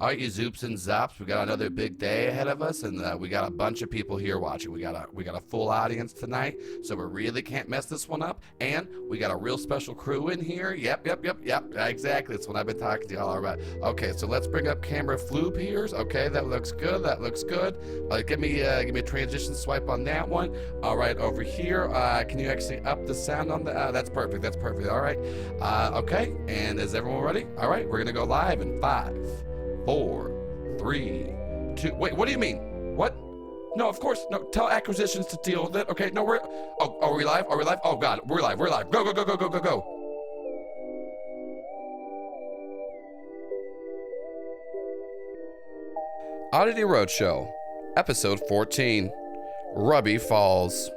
All right, you zoops and zops. We got another big day ahead of us, and we got a bunch of people here watching. We got a full audience tonight, so we really can't mess this one up. And we got a real special crew in here. Yep. Exactly. That's what I've been talking to y'all about. Okay, so let's bring up camera floop here. Okay, that looks good. Give me a transition swipe on that one. All right, over here. Can you actually up the sound on the? That's perfect. All right. Okay, and is everyone ready? All right, we're gonna go live in 5, 4, 3, 2. Wait, what do you mean? What? No, of course. No, tell acquisitions to deal with it. Okay, no, are we live? Oh, God, we're live. Go. Oddity Roadshow, episode 14, Rubby Falls.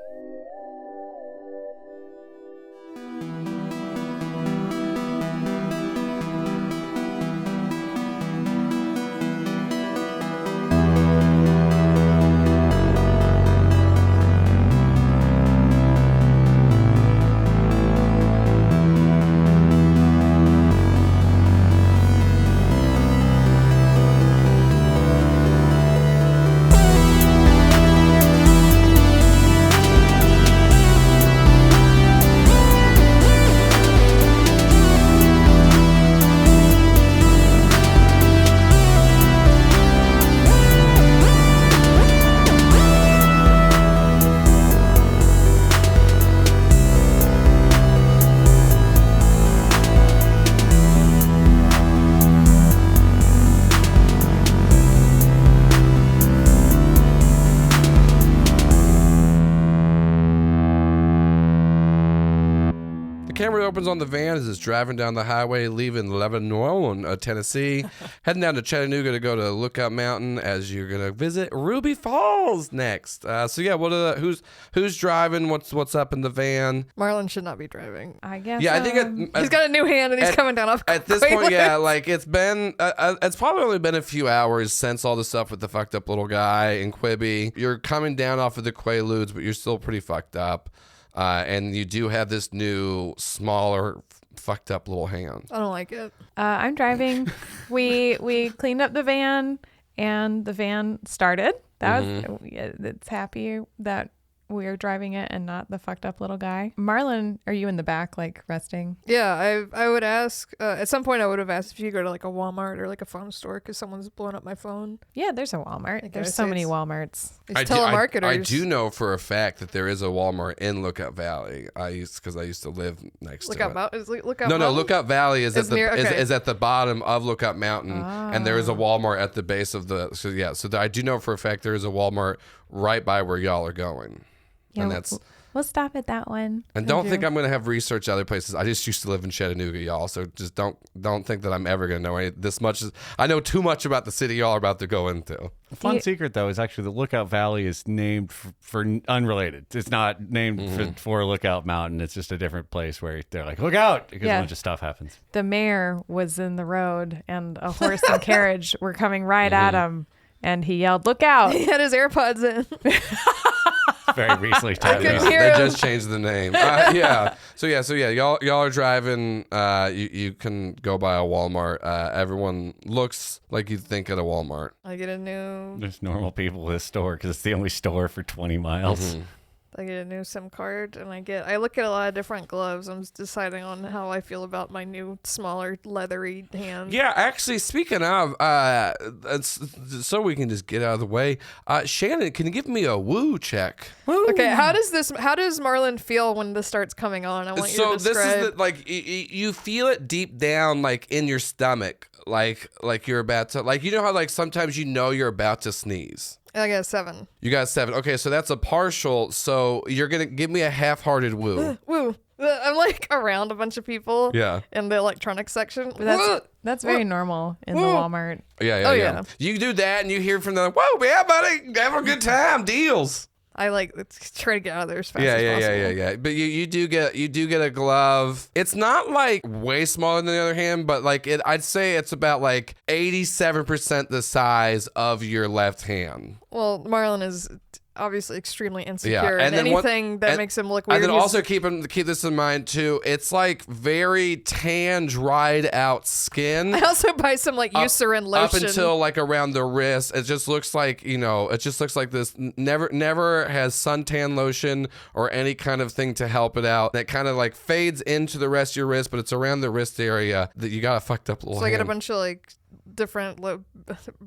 Camera opens on the van as it's driving down the highway, leaving Lebanon, Tennessee, heading down to Chattanooga to go to Lookout Mountain as you're gonna visit Ruby Falls next. Who's driving? What's up in the van? Marlon should not be driving. I guess. Yeah, I think he's got a new hand and he's coming down off. At this point, yeah, like it's been, it's probably only been a few hours since all the stuff with the fucked up little guy and Quibi. You're coming down off of the Quaaludes, but you're still pretty fucked up. And you do have this new, smaller, fucked up little hand. I don't like it. I'm driving. we cleaned up the van, and the van started. It's happy that we are driving it and not the fucked up little guy. Marlon, are you in the back, like resting? Yeah, I would ask. At some point, I would have asked if you go to like a Walmart or like a phone store because someone's blowing up my phone. Yeah, there's a Walmart. There's so many Walmarts. These telemarketers. I do know for a fact that there is a Walmart in Lookout Valley. I used to live next to it. Lookout Mountain? No, Lookout Valley is okay. is at the bottom of Lookout Mountain, and there is a Walmart at the base of the. So I do know for a fact there is a Walmart right by where y'all are going. Yeah, and that's we'll stop at that one. And don't think I'm going to have research other places. I just used to live in Chattanooga, y'all. So just don't think that I'm ever going to know this much. I know too much about the city y'all are about to go into. A fun secret, though, is actually the Lookout Valley is named for unrelated. It's not named for Lookout Mountain. It's just a different place where they're like, look out, because a bunch of stuff happens. The Maier was in the road, and a horse and carriage were coming right at him, and he yelled, look out. He had his AirPods in. Very recently they just changed the name. So y'all are driving. You can go by a Walmart. Everyone looks like you'd think at a Walmart. I get a new. There's normal people at this store because it's the only store for 20 miles. I get a new SIM card, and I look at a lot of different gloves. I'm just deciding on how I feel about my new, smaller, leathery hand. Yeah, actually, speaking of, so we can just get out of the way, Shannon, can you give me a woo check? Woo. Okay, how does Marlon feel when this starts coming on? I want you to describe. So this is you feel it deep down, like in your stomach, like you're about to, like, you know how like sometimes you know you're about to sneeze. I got a 7. You got a 7. Okay, so that's a partial. So you're going to give me a half-hearted woo. Woo. I'm like around a bunch of people in the electronics section. That's very normal in the Walmart. Yeah. You do that and you hear from them, whoa, yeah, buddy, have a good time, deals. I try to get out of there as fast as possible. Yeah. But you do get a glove. It's not like way smaller than the other hand, but like I'd say it's about like 87% the size of your left hand. Well, Marlon is obviously extremely insecure, and and then anything that makes him look weird. And then also keep this in mind too. It's like very tan, dried out skin. I also buy some like Eucerin lotion up until like around the wrist. It just looks like it just looks like this. Never has suntan lotion or any kind of thing to help it out. That kind of like fades into the rest of your wrist, but it's around the wrist area that you got a fucked up little. So I get a hand. bunch of like different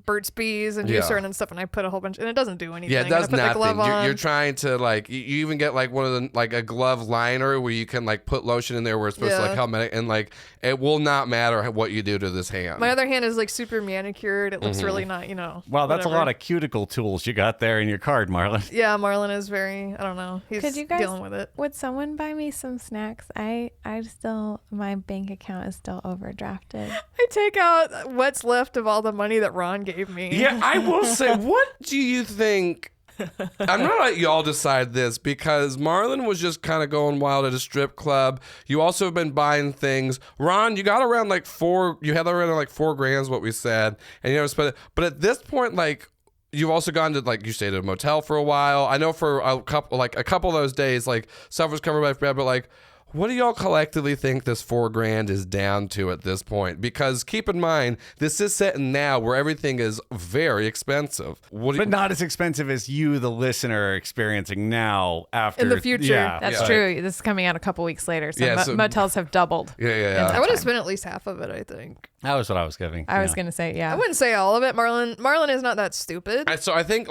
Burt's Bees and Eucerin and stuff, and I put a whole bunch, and it doesn't do anything. Yeah, it does and I put nothing. the glove on. You're trying to like you even get like one of the like a glove liner where you can like put lotion in there where it's supposed to like help it, and like it will not matter what you do to this hand. My other hand is like super manicured. It looks really not, Wow, that's whatever. a lot of cuticle tools you got there in your card, Marlon. Yeah, Marlon is very, I don't know. He's Could you guys, dealing with it. Would someone buy me some snacks? I still, my bank account is still overdrafted. I take out what's left of all the money that Ron gave me. Yeah, I will say, what do you think? I'm gonna let y'all decide this because Marlon was just kind of going wild at a strip club. You also have been buying things. Ron, you got around like you had around like $4,000 is what we said, and you never spent it. But at this point, like, you've also gone to like you stayed at a motel for a while. I know for a couple of those days, like stuff was covered by bed, but like. What do y'all collectively think this $4,000 is down to at this point? Because keep in mind, this is set in now where everything is very expensive. But not as expensive as you, the listener, are experiencing now after. In the future. Yeah, That's true. This is coming out a couple weeks later, so motels have doubled. Yeah. I would have spent at least half of it, I think. That was what I was giving. I was going to say, yeah. I wouldn't say all of it. Marlon is not that stupid. So I think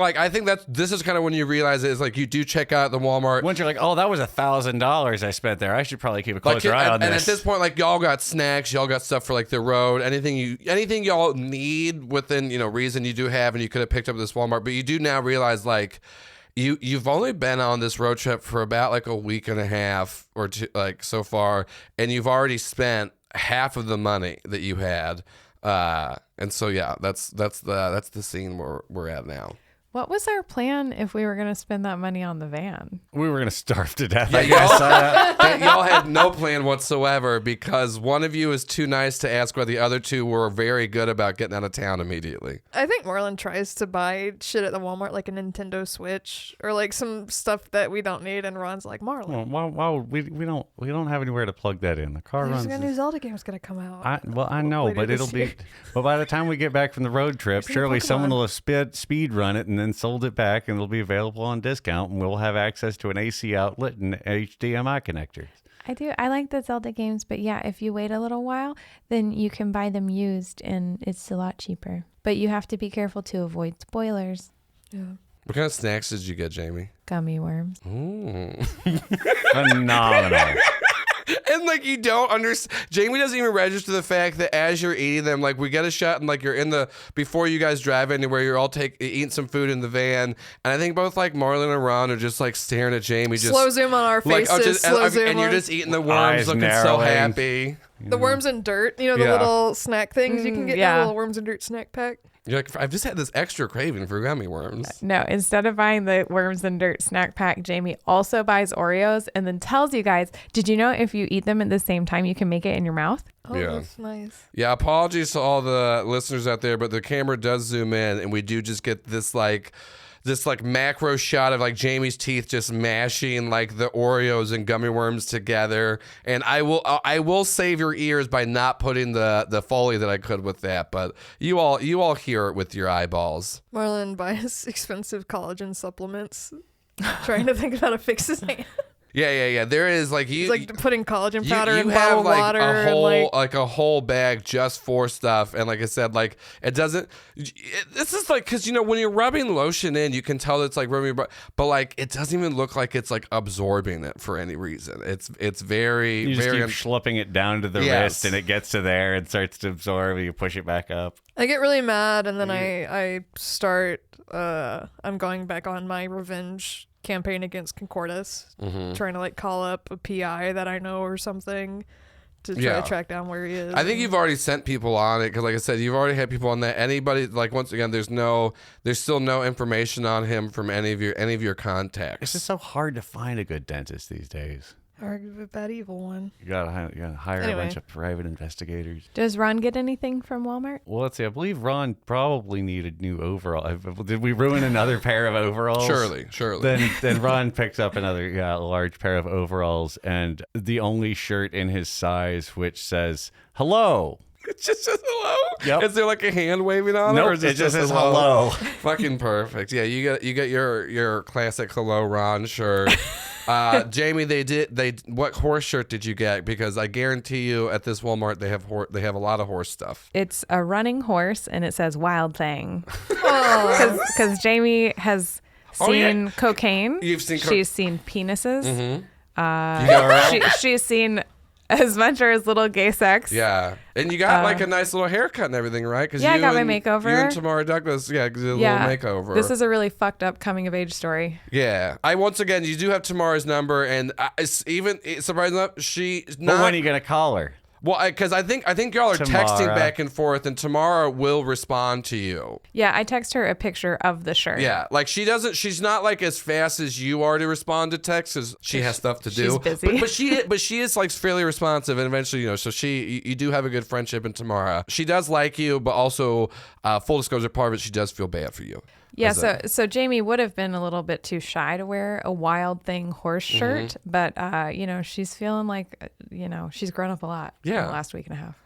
this is kind of when you realize it is like you do check out the Walmart. Once you're like, oh, that was $1,000 I spent there. I should probably keep a closer eye on this. And at this point, like y'all got snacks, y'all got stuff for like the road, anything y'all need within reason you do have, and you could have picked up this Walmart. But you do now realize like you've only been on this road trip for about like a week and a half or two, like so far, and you've already spent half of the money that you had. And so yeah, that's the scene we're at now. What was our plan if we were going to spend that money on the van? We were going to starve to death. Yeah, y'all had no plan whatsoever because one of you is too nice to ask, while the other two were very good about getting out of town immediately. I think Marlon tries to buy shit at the Walmart, like a Nintendo Switch or like some stuff that we don't need, and Ron's like, Marlon. Well, we don't have anywhere to plug that in. The car runs. There's a new Zelda game's gonna come out. I know, later but this it'll year. be. But by the time we get back from the road trip, There's surely Pokemon. someone will have speed run it and then sold it back, and it'll be available on discount, and we'll have access to an AC outlet and HDMI connectors. I like the Zelda games, but yeah, if you wait a little while, then you can buy them used, and it's a lot cheaper. But you have to be careful to avoid spoilers. Yeah. What kind of snacks did you get, Jamie? Gummy worms. Phenomenal. And like you don't understand, Jamie doesn't even register the fact that as you're eating them, like we get a shot and like you're before you guys drive anywhere, you're all eating some food in the van, and I think both like Marlon and Ron are just like staring at Jamie, just Slow zoom on our faces. and you're just eating the worms, Eyes looking so narrowing. happy. The worms and dirt, the Yeah. little snack things you can get. yeah. The little worms and dirt snack pack. You're like, I've just had this extra craving for gummy worms. No, instead of buying the worms and dirt snack pack, Jamie also buys Oreos and then tells you guys, did you know if you eat them at the same time, you can make it in your mouth? Oh, Yeah. that's nice. Yeah, apologies to all the listeners out there, but the camera does zoom in, and we do just get this macro shot of like Jamie's teeth just mashing like the Oreos and gummy worms together. And I will save your ears by not putting the Foley that I could with that, but you all hear it with your eyeballs. Marlon buys expensive collagen supplements, trying to think of how to fix his hand. Yeah. There is like He's like putting collagen you powder in have bottled like water. a whole and like a whole bag just for stuff, and like I said, like it doesn't. This is like because when you're rubbing lotion in, you can tell it's like rubbing, but like it doesn't even look like it's like absorbing it for any reason. It's very You just very. keep schlepping it down to the wrist, and it gets to there and starts to absorb, and you push it back up. I get really mad, and then I start. I'm going back on my revenge campaign against Concordus, trying to like call up a PI that I know or something to try to track down where he is. I think you've already sent people on it because, like I said, you've already had people on that. Anybody, like once again, there's still no information on him from any of your contacts. It's just so hard to find a good dentist these days. Or that evil one. You gotta hire a bunch of private investigators. Does Ron get anything from Walmart? Well, let's see. I believe Ron probably needed new overalls. Did we ruin another pair of overalls? Surely. Then Ron picks up another large pair of overalls and the only shirt in his size which says hello. It just says hello? Yep. Is there like a hand waving on it? Nope, Or is it just says hello. Fucking perfect. Yeah, you got your classic hello Ron shirt. Jamie, what horse shirt did you get? Because I guarantee you at this Walmart they have a lot of horse stuff. It's a running horse and it says Wild Thing. Because Jamie has seen cocaine. You've seen She's seen penises. Mm-hmm. She's seen as much or as little gay sex. Yeah. And you got like a nice little haircut and everything, right? Cause I got my makeover. You and Tamara Douglas, did a little makeover. This is a really fucked up coming of age story. Yeah. Once again, you do have Tamara's number, and surprisingly enough, she's not. But when are you going to call her? Well, because I think y'all are texting back and forth, and Tamara will respond to you. Yeah, I text her a picture of the shirt. Yeah, like she's not like as fast as you are to respond to texts, because she has stuff to do. She's busy. But she is like fairly responsive, and eventually, so you do have a good friendship in Tamara. She does like you, but also, full disclosure, part of it, she does feel bad for you. Yeah, so Jamie would have been a little bit too shy to wear a Wild Thing horse shirt, but she's feeling like she's grown up a lot in the last week and a half.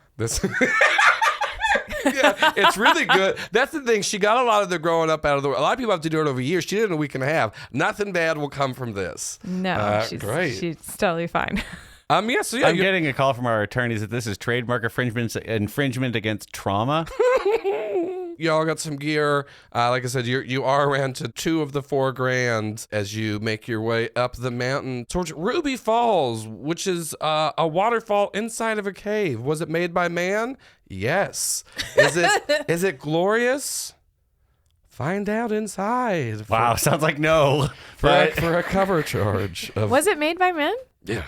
Yeah, it's really good. That's the thing. She got a lot of the growing up out of the way. A lot of people have to do it over years. She did it in a week and a half. Nothing bad will come from this. No, great. She's totally fine. I'm getting a call from our attorneys that this is trademark infringement against trauma. Y'all got some gear. Like I said, you are around to 2 of the 4 grand as you make your way up the mountain towards Ruby Falls, which is a waterfall inside of a cave. Was it made by man? Yes. Is it glorious? Find out inside. Wow, sounds like no. For a cover charge. Was it made by men? Yeah.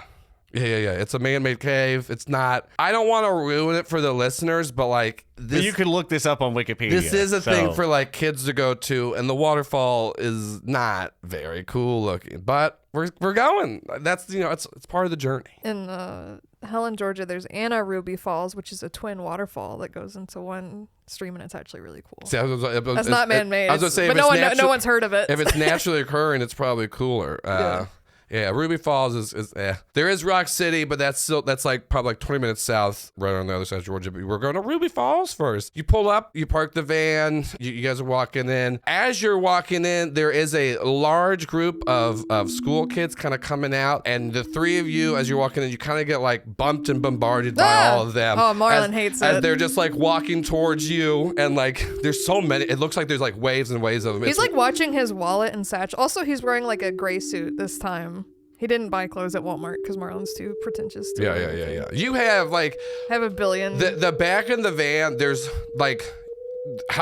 Yeah. It's a man-made cave. It's not. I don't want to ruin it for the listeners, but like this. But you can look this up on Wikipedia. This is a thing for like kids to go to, and the waterfall is not very cool looking, but we're going. That's it's part of the journey. In Helen, Georgia, there's Anna Ruby Falls, which is a twin waterfall that goes into one stream, and it's actually really cool. See, that's not man-made. I was gonna say, but no one's heard of it. If it's naturally occurring, it's probably cooler. Yeah, Ruby Falls is There is Rock City, but that's like probably like 20 minutes south, right on the other side of Georgia. But we're going to Ruby Falls first. You pull up, you park the van, you guys are walking in. As you're walking in, there is a large group of school kids kind of coming out, and the 3 of you, as you're walking in, you kind of get like bumped and bombarded by all of them. Oh, Marlon hates it. As they're just like walking towards you, and like there's so many. It looks like there's like waves and waves of them. He's like watching his wallet and satchel. Also, he's wearing like a gray suit this time. He didn't buy clothes at Walmart because Marlon's too pretentious to Yeah. You have like... have a billion. The back in the van, there's like...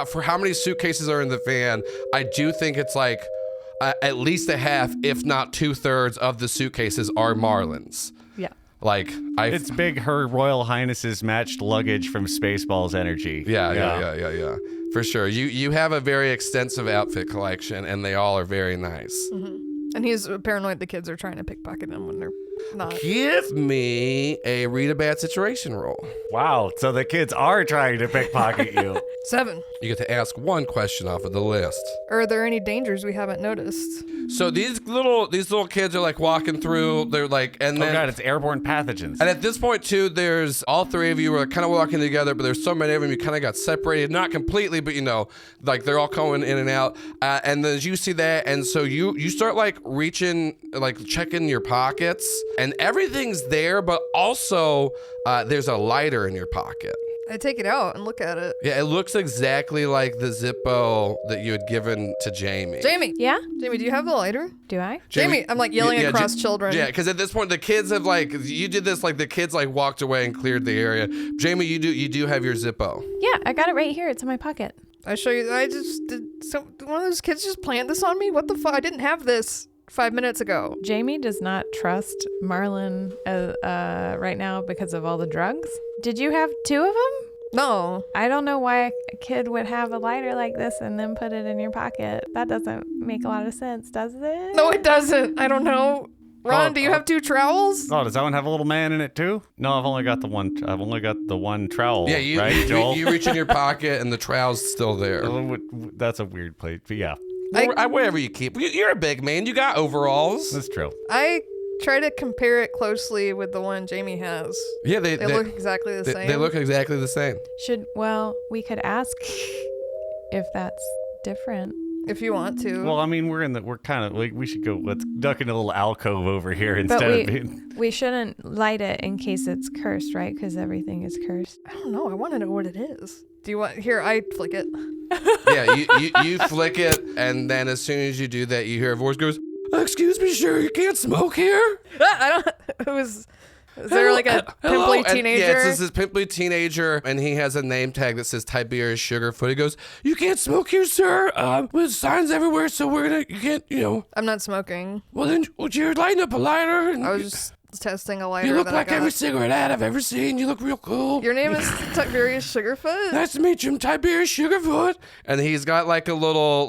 For how many suitcases are in the van, I do think it's like at least a half, if not 2/3 of the suitcases are Marlon's. Yeah. Like, it's big Her Royal Highness's matched luggage from Spaceballs energy. Yeah. For sure. You have a very extensive outfit collection, and they all are very nice. Mm-hmm. And he's paranoid the kids are trying to pickpocket him when they're not. Give me a read a bad situation roll. Wow, so the kids are trying to pickpocket you. 7. You get to ask 1 question off of the list. Are there any dangers we haven't noticed? So these little kids are like walking through. They're like, and then, oh god, it's airborne pathogens. And at this point too, there's all 3 of you are kind of walking together, but there's so many of them you kind of got separated, not completely, but like they're all going in and out. And then you see that, and so you start like reaching, like checking your pockets, and everything's there, but also there's a lighter in your pocket. I take it out and look at it. Yeah, it looks exactly like the Zippo that you had given to Jamie. Jamie. Yeah? Jamie, do you have the lighter? Do I? Jamie, I'm like yelling across children. Yeah, because at this point the kids have like, you did this, like the kids like walked away and cleared the area. Jamie, you do have your Zippo. Yeah, I got it right here. It's in my pocket. I show you. I just did. One of those kids just plant this on me. What the fuck? I didn't have this 5 minutes ago. Jamie does not trust Marlon right now because of all the drugs. Did you have 2 of them? No. I don't know why a kid would have a lighter like this and then put it in your pocket. That doesn't make a lot of sense, does it? No, it doesn't. I don't know. Ron, do you have 2 trowels? Oh, does that one have a little man in it too? No, I've only got the one. I've only got the one trowel. Yeah, right, Joel? you reach in your pocket and the trowel's still there. That's a weird plate, but yeah, Whatever you keep. You're a big man. You got overalls. that's true. I try to compare it closely with the one Jamie has. Yeah, They look exactly the same. They look exactly the same. We could ask if that's different. If you want to. Well, I mean, we're kind of like, we should go. Let's duck in a little alcove over here But instead of being. we shouldn't light it in case it's cursed, right? Because everything is cursed. I don't know. I want to know what it is. Do you want? Here, I flick it. Yeah, you flick it, and then as soon as you do that, you hear a voice goes, "Excuse me, sir, you can't smoke here." I don't. It was. Is there like a pimply teenager? Yeah, it's this pimply teenager, and he has a name tag that says Tiberius Sugarfoot. He goes, "You can't smoke here, sir. With signs everywhere, so you can't, I'm not smoking. Well, then, you're lighting up a lighter. And I was just testing a lighter. you look that like I got. every cigarette ad I've ever seen. You look real cool. Your name is Tiberius Sugarfoot? Nice to meet you, I'm Tiberius Sugarfoot." And he's got like a little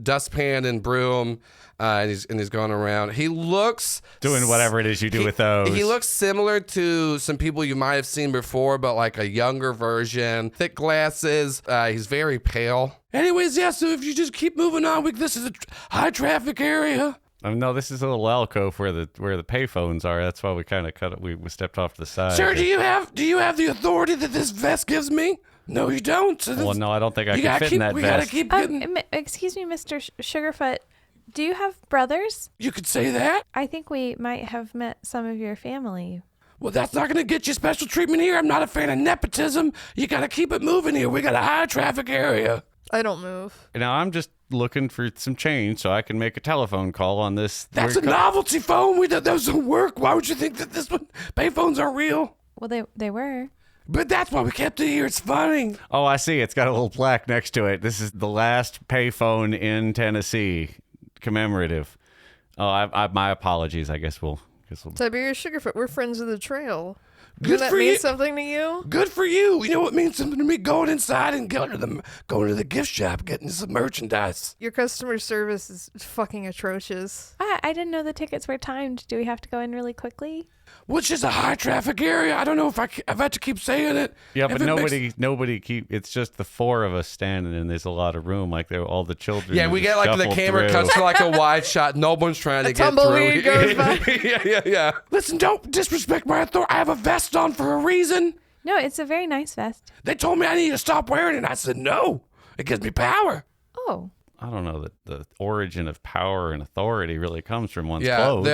dustpan and broom. And he's going around. He looks Doing whatever it is you do with those. He looks similar to some people you might have seen before, but like a younger version. Thick glasses. He's very pale. Anyways, yeah. So if you just keep moving on, this is a high traffic area. No, this is a little alcove where the payphones are. That's why we kind of cut it. We stepped off to the side. Sir, do you have the authority that this vest gives me? No, you don't. So Well, no, I don't think I can fit in that we gotta vest. keep getting. Excuse me, Mr. Sugarfoot. Do you have brothers? You could say that. I think we might have met some of your family. Well, that's not going to get you special treatment here. I'm not a fan of nepotism. You got to keep it moving here. We got a high traffic area. I don't move. Now, I'm just looking for some change so I can make a telephone call on this. That's a novelty phone. That doesn't work. Why would you think that this one? Payphones are real. Well, they were. But that's why we kept it here. It's funny. Oh, I see. It's got a little plaque next to it. This is the last payphone in Tennessee. Commemorative. Oh, my apologies. I guess we'll. Tiberius Sugarfoot, we're friends of the trail. Good Does that for mean you. something to you? Good for you. You know what means something to me? Going inside and going to the gift shop, getting some merchandise. Your customer service is fucking atrocious. I didn't know the tickets were timed. Do we have to go in really quickly? Which is a high traffic area. I don't know if I've had to keep saying it. Yeah, If but it nobody keep. It's just the 4 of us standing, and there's a lot of room. Like all the children. Yeah, we get like the shuffle camera through. cuts to like a wide shot. No one's trying to get through. Tumbleweed goes by. Yeah. Listen, don't disrespect my authority. I have a vest on for a reason. No, it's a very nice vest. They told me I need to stop wearing it. And I said no. It gives me power. Oh. I don't know that the origin of power and authority really comes from one's Yeah, clothes.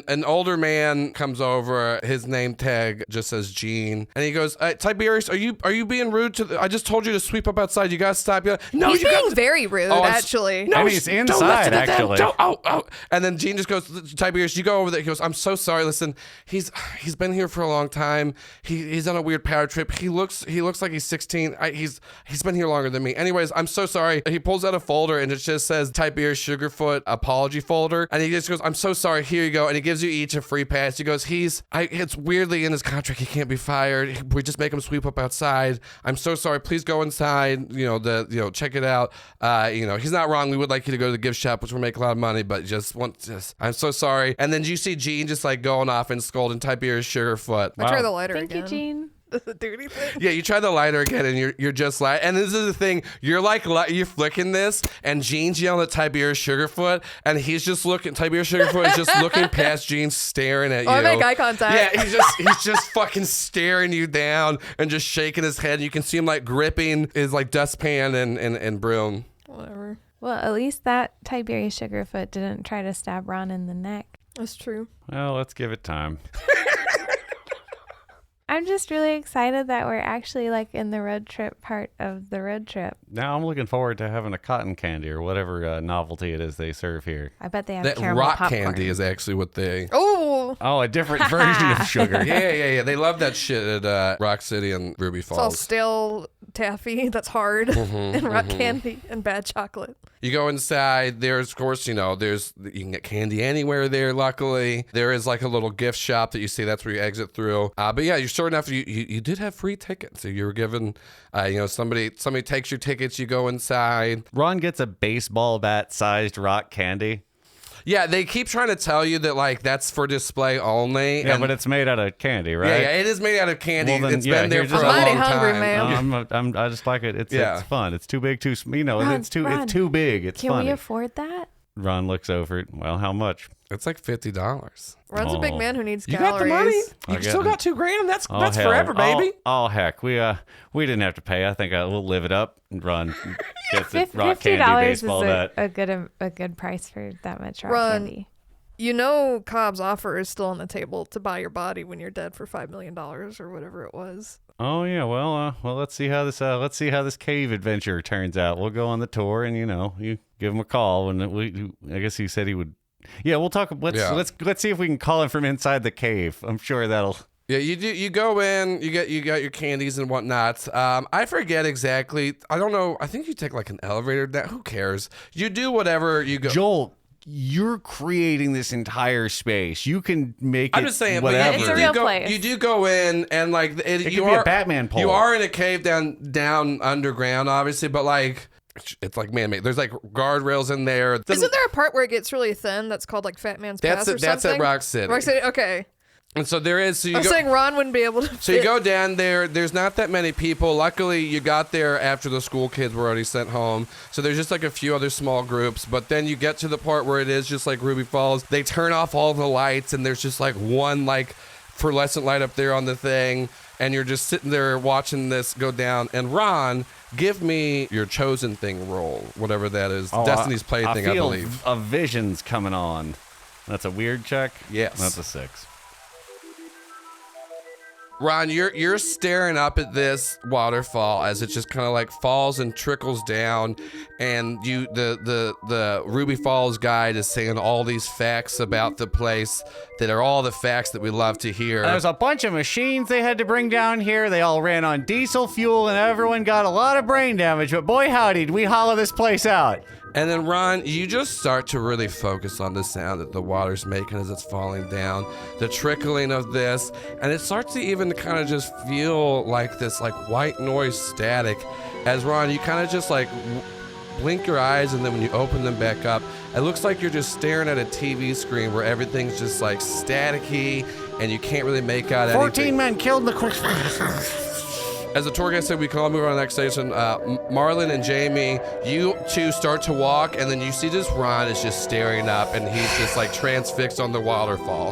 an older man comes over. His name tag just says Gene, and he goes, "Tiberius, are you being rude to? I just told you to sweep up outside. You guys stop. No, He's you being got very rude, Oh, actually. No, And he's don't inside, listen to them. actually. Don't- Oh. And then Gene just goes, "Tiberius, you go over there." He goes, "I'm so sorry. Listen, he's been here for a long time. He's on a weird power trip. He looks like he's 16. He's been here longer than me. Anyways, I'm so sorry." He pulls out a folder and it just says Tiberius Sugarfoot apology folder, and he just goes, "I'm so sorry. Here you go." And he gives you each a free pass. He goes, "It's weirdly in his contract. He can't be fired. We just make him sweep up outside. I'm so sorry. Please go inside. Check it out. He's not wrong. We would like you to go to the gift shop, which will make a lot of money, but I'm so sorry." And then you see Gene just like going off and scolding Tiberius Sugarfoot. I try the lighter Thank again. you, Gene. Does it do anything? Yeah, you try the lighter again, and you're just like, and this is the thing, you're flicking this, and Gene's yelling at Tiberius Sugarfoot, and he's just looking. Tiberius Sugarfoot is just looking past Gene, staring at you. I make eye contact. Yeah, he's just fucking staring you down and just shaking his head. You can see him like gripping his like dustpan and broom. Whatever. Well, at least that Tiberius Sugarfoot didn't try to stab Ron in the neck. That's true. Well, let's give it time. I'm just really excited that we're actually like in the road trip part of the road trip. Now I'm looking forward to having a cotton candy or whatever novelty it is they serve here. I bet they have That caramel rock popcorn. candy is actually what they. Oh, Oh, a different version of sugar. Yeah. They love that shit at Rock City and Ruby it's all Falls. stale taffy that's hard and rock candy and bad chocolate. You go inside, there's, of course, you can get candy anywhere there, luckily. There is like a little gift shop that you see, that's where you exit through. But yeah, you're sure enough, you did have free tickets. So you were given, somebody takes your tickets, you go inside. Ron gets a baseball bat sized rock candy. Yeah, they keep trying to tell you that like that's for display only. Yeah, and but it's made out of candy, right? yeah, it is made out of candy. Well, then, It's yeah, been there here's for a just- long I'm mighty hungry, time. man. I just like it. It's fun. It's too big, it's Ron, too big. It's Can funny. we afford that? Ron looks over it. Well, how much? It's like $50. Ron's a big Oh. man who needs You calories. got the money. I You get still it. got $2,000. That's Hell, forever, baby. Heck, we didn't have to pay. I think we'll live it up and Ron gets it. Rock candy $50 baseball is that. a good price for that much rock Ron, candy. You know Cobb's offer is still on the table to buy your body when you're dead for $5 million or whatever it was. Oh yeah, well, let's see how this cave adventure turns out. We'll go on the tour, and you give him a call, and I guess he said he would. Yeah, we'll talk. Let's see if we can call him from inside the cave. I'm sure that'll. Yeah, you do. You go in. You got your candies and whatnot. I forget exactly. I don't know. I think you take like an elevator. Who cares? You do whatever you go. Joel, you're creating this entire space. You can make I'm it just saying, whatever. It's a real place. You do go in, and like It you could be are a Batman pole. You are in a cave down underground, obviously, but like it's like man-made. There's like guardrails in there. Isn't there a part where it gets really thin that's called like Fat Man's Pass or That's something? at Rock City. Rock City, okay. And so there is. So you I'm go. saying Ron wouldn't be able to So you fit. go down there. There's not that many people. Luckily, you got there after the school kids were already sent home. So there's just like a few other small groups. But then you get to the part where it is just like Ruby Falls. They turn off all the lights, and there's just like one like fluorescent light up there on the thing. And you're just sitting there watching this go down. And Ron, give me your chosen thing roll, whatever that is. Destiny's Plaything, I feel believe. a vision's coming on. That's a weird check. Yes. That's a 6. Ron, you're staring up at this waterfall as it just kind of like falls and trickles down, and the Ruby Falls guide is saying all these facts about the place that are all the facts that we love to hear. There's a bunch of machines they had to bring down here. They all ran on diesel fuel, and everyone got a lot of brain damage. But boy, howdy, did we hollow this place out. And then, Ron, you just start to really focus on the sound that the water's making as it's falling down, the trickling of this, and it starts to even kind of just feel like this like white noise static as, Ron, you kind of just like blink your eyes, and then when you open them back up, it looks like you're just staring at a TV screen where everything's just like staticky and you can't really make out 14 anything. men killed in the quick. As the tour guide said, we can all move on to the next station. Marlon and Jamie, you two start to walk, and then you see just Ron is just staring up, and he's just like transfixed on the waterfall.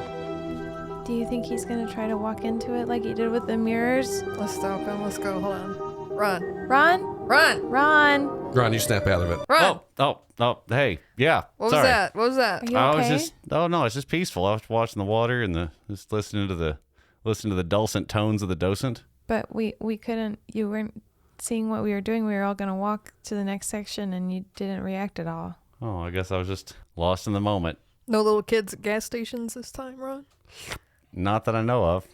Do you think he's gonna try to walk into it like he did with the mirrors? Let's stop him. Let's go. Hold on. Run. Ron? Run. Ron? Ron, you snap out of it. Run. Oh, hey, yeah. What sorry. was that? What was that? Are you I was okay? just, no, it's just peaceful. I was watching the water and just listening to the dulcet tones of the docent. But we couldn't, you weren't seeing what we were doing. We were all going to walk to the next section and you didn't react at all. Oh, I guess I was just lost in the moment. No little kids at gas stations this time, Ron? Not that I know of.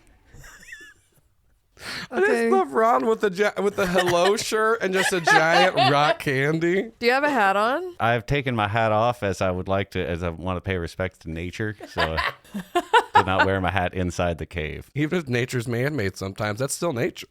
I just love Ron with the hello shirt and just a giant rock candy. Do you have a hat on? I've taken my hat off as I want to pay respect to nature. So I did not wear my hat inside the cave. Even if nature's man-made sometimes, that's still nature.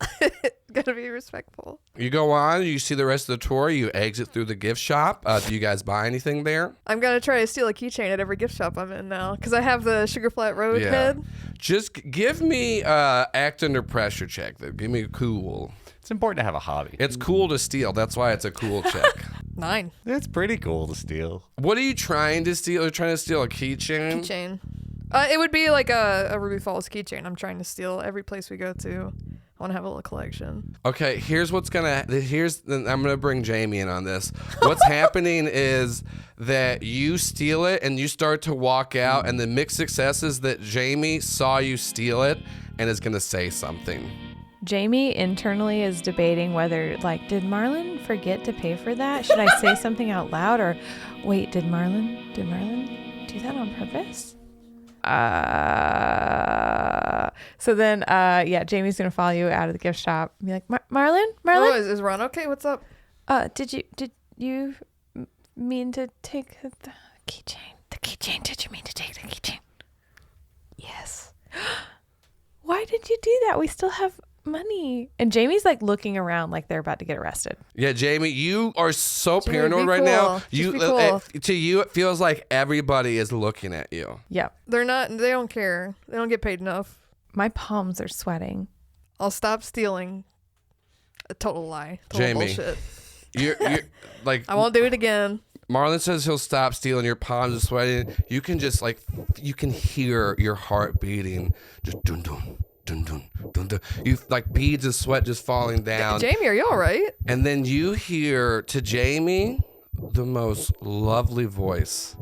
Gotta be respectful. You go on, you see the rest of the tour, you exit through the gift shop. Do you guys buy anything there? I'm gonna try to steal a keychain at every gift shop I'm in now, because I have the Sugar Flat Road head. Just give me act under pressure check. Give me a cool. It's important to have a hobby. It's cool to steal. That's why it's a cool check. 9. It's pretty cool to steal. What are you trying to steal? You're trying to steal a keychain? Keychain. It would be like a Ruby Falls keychain. I'm trying to steal every place we go to. I want to have a little collection. Okay, I'm gonna bring Jamie in on this. What's happening is that you steal it and you start to walk out, and the mixed success is that Jamie saw you steal it and is gonna say something. Jamie internally is debating whether, like, did Marlon forget to pay for that? Should I say something out loud, or wait, did Marlon do that on purpose? So then, Jamie's gonna follow you out of the gift shop and be like, Marlon? Oh, is Ron okay? What's up? Did you mean to take the keychain? The keychain? Did you mean to take the keychain? Yes. Why did you do that? We still have money. And Jamie's like looking around like they're about to get arrested. Yeah, Jamie, you are so Jamie, paranoid be right cool. now. Just be cool. To you, it feels like everybody is looking at you. Yep. They don't care. They don't get paid enough. My palms are sweating. I'll stop stealing. A total lie. Total Jamie. bullshit. You're like, I won't do it again. Marlon says he'll stop stealing. Your palms are sweating. You can just you can hear your heart beating. Just dun dun dun dun dun dun. You like beads of sweat just falling down. Jamie, are you all right? And then you hear to Jamie the most lovely voice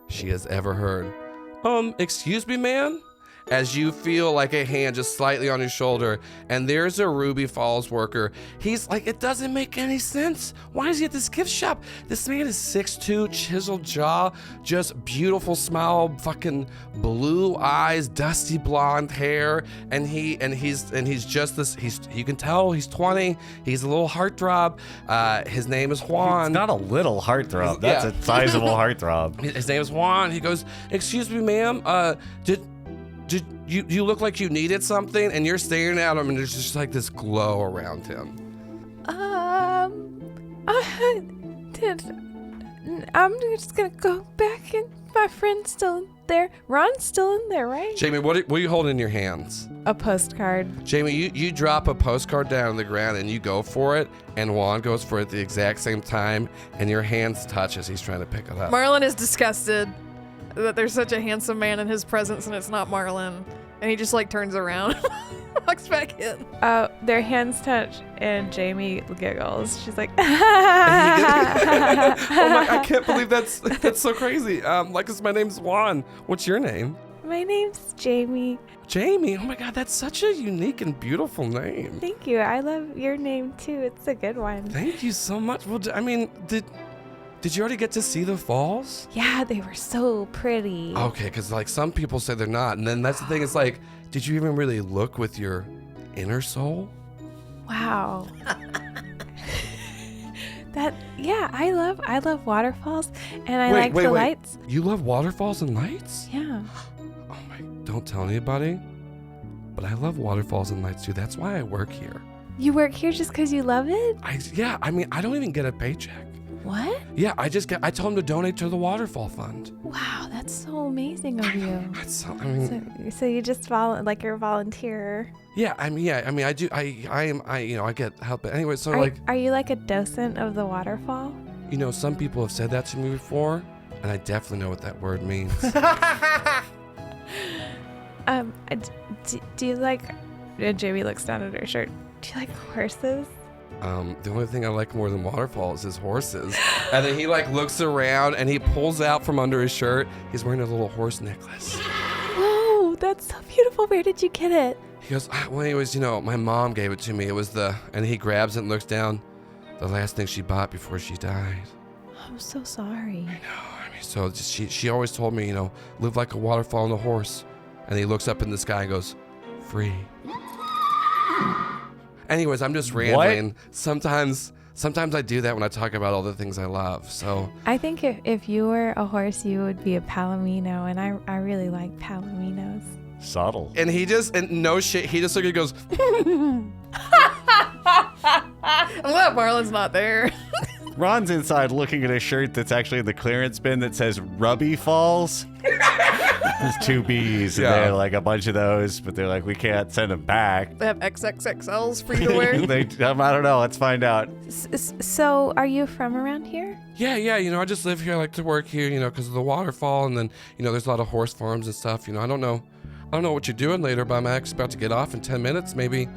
she has ever heard. Excuse me, ma'am? As you feel like a hand just slightly on your shoulder, and there's a Ruby Falls worker. He's like, it doesn't make any sense. Why is he at this gift shop? This man is 6'2", chiseled jaw, just beautiful smile, fucking blue eyes, dusty blonde hair, and he's just this. You can tell he's 20. He's a little heartthrob. His name is Juan. It's not a little heartthrob. That's a sizable heartthrob. His name is Juan. He goes, excuse me, ma'am. Did you look like you needed something? And you're staring at him, and there's just like this glow around him. I'm just gonna go back, and my friend's still in there. Ron's still in there, right? Jamie, what are you holding in your hands? A postcard. Jamie, you drop a postcard down on the ground, and you go for it, and Juan goes for it at the exact same time, and your hands touch as he's trying to pick it up. Marlon is disgusted that there's such a handsome man in his presence and it's not Marlon. And he just like turns around, walks back in. Their hands touch, and Jamie giggles. She's like, Oh my! I can't believe that's so crazy. My name's Juan. What's your name? my name's Jamie. Jamie. Oh my God, that's such a unique and beautiful name. Thank you. I love your name too. It's a good one. Thank you so much. Well, I mean, did you already get to see the falls? Yeah, they were so pretty. Okay, because like some people say they're not, and then that's the thing. It's like, did you even really look with your inner soul? Wow. I love waterfalls, and I like the lights. You love waterfalls and lights? Yeah. Oh my! Don't tell anybody. But I love waterfalls and lights too. That's why I work here. You work here just because you love it? I mean, I don't even get a paycheck. What? Yeah, I told him to donate to the waterfall fund. Wow, that's so amazing of you. So you just you're a volunteer. Yeah, I mean, I do. I get help. But anyway, so are you like a docent of the waterfall? Some people have said that to me before, and I definitely know what that word means. Do you like? And Jamie looks down at her shirt. Do you like horses? The only thing I like more than waterfalls is horses. And then he looks around and he pulls out from under his shirt. He's wearing a little horse necklace. Whoa, that's so beautiful. Where did you get it? He goes, well, anyways, my mom gave it to me. It was and he grabs it and looks down. The last thing she bought before she died. I'm so sorry. I know. So she always told me, live like a waterfall on a horse. And he looks up in the sky and goes, free. Anyways, I'm just rambling. What? Sometimes I do that when I talk about all the things I love. So I think if you were a horse, you would be a palomino, and I really like palominos. Subtle. And he just, and no shit, he just goes. I'm glad Marlon's not there. Ron's inside looking at a shirt that's actually in the clearance bin that says Rubby Falls. There's 2 B's, and they're like a bunch of those, but they're like, we can't send them back. They have XXXLs for you to wear. I don't know. Let's find out. So, are you from around here? Yeah, I just live here. I like to work here, because of the waterfall, and then, there's a lot of horse farms and stuff. I don't know what you're doing later, but I'm actually about to get off in 10 minutes. Maybe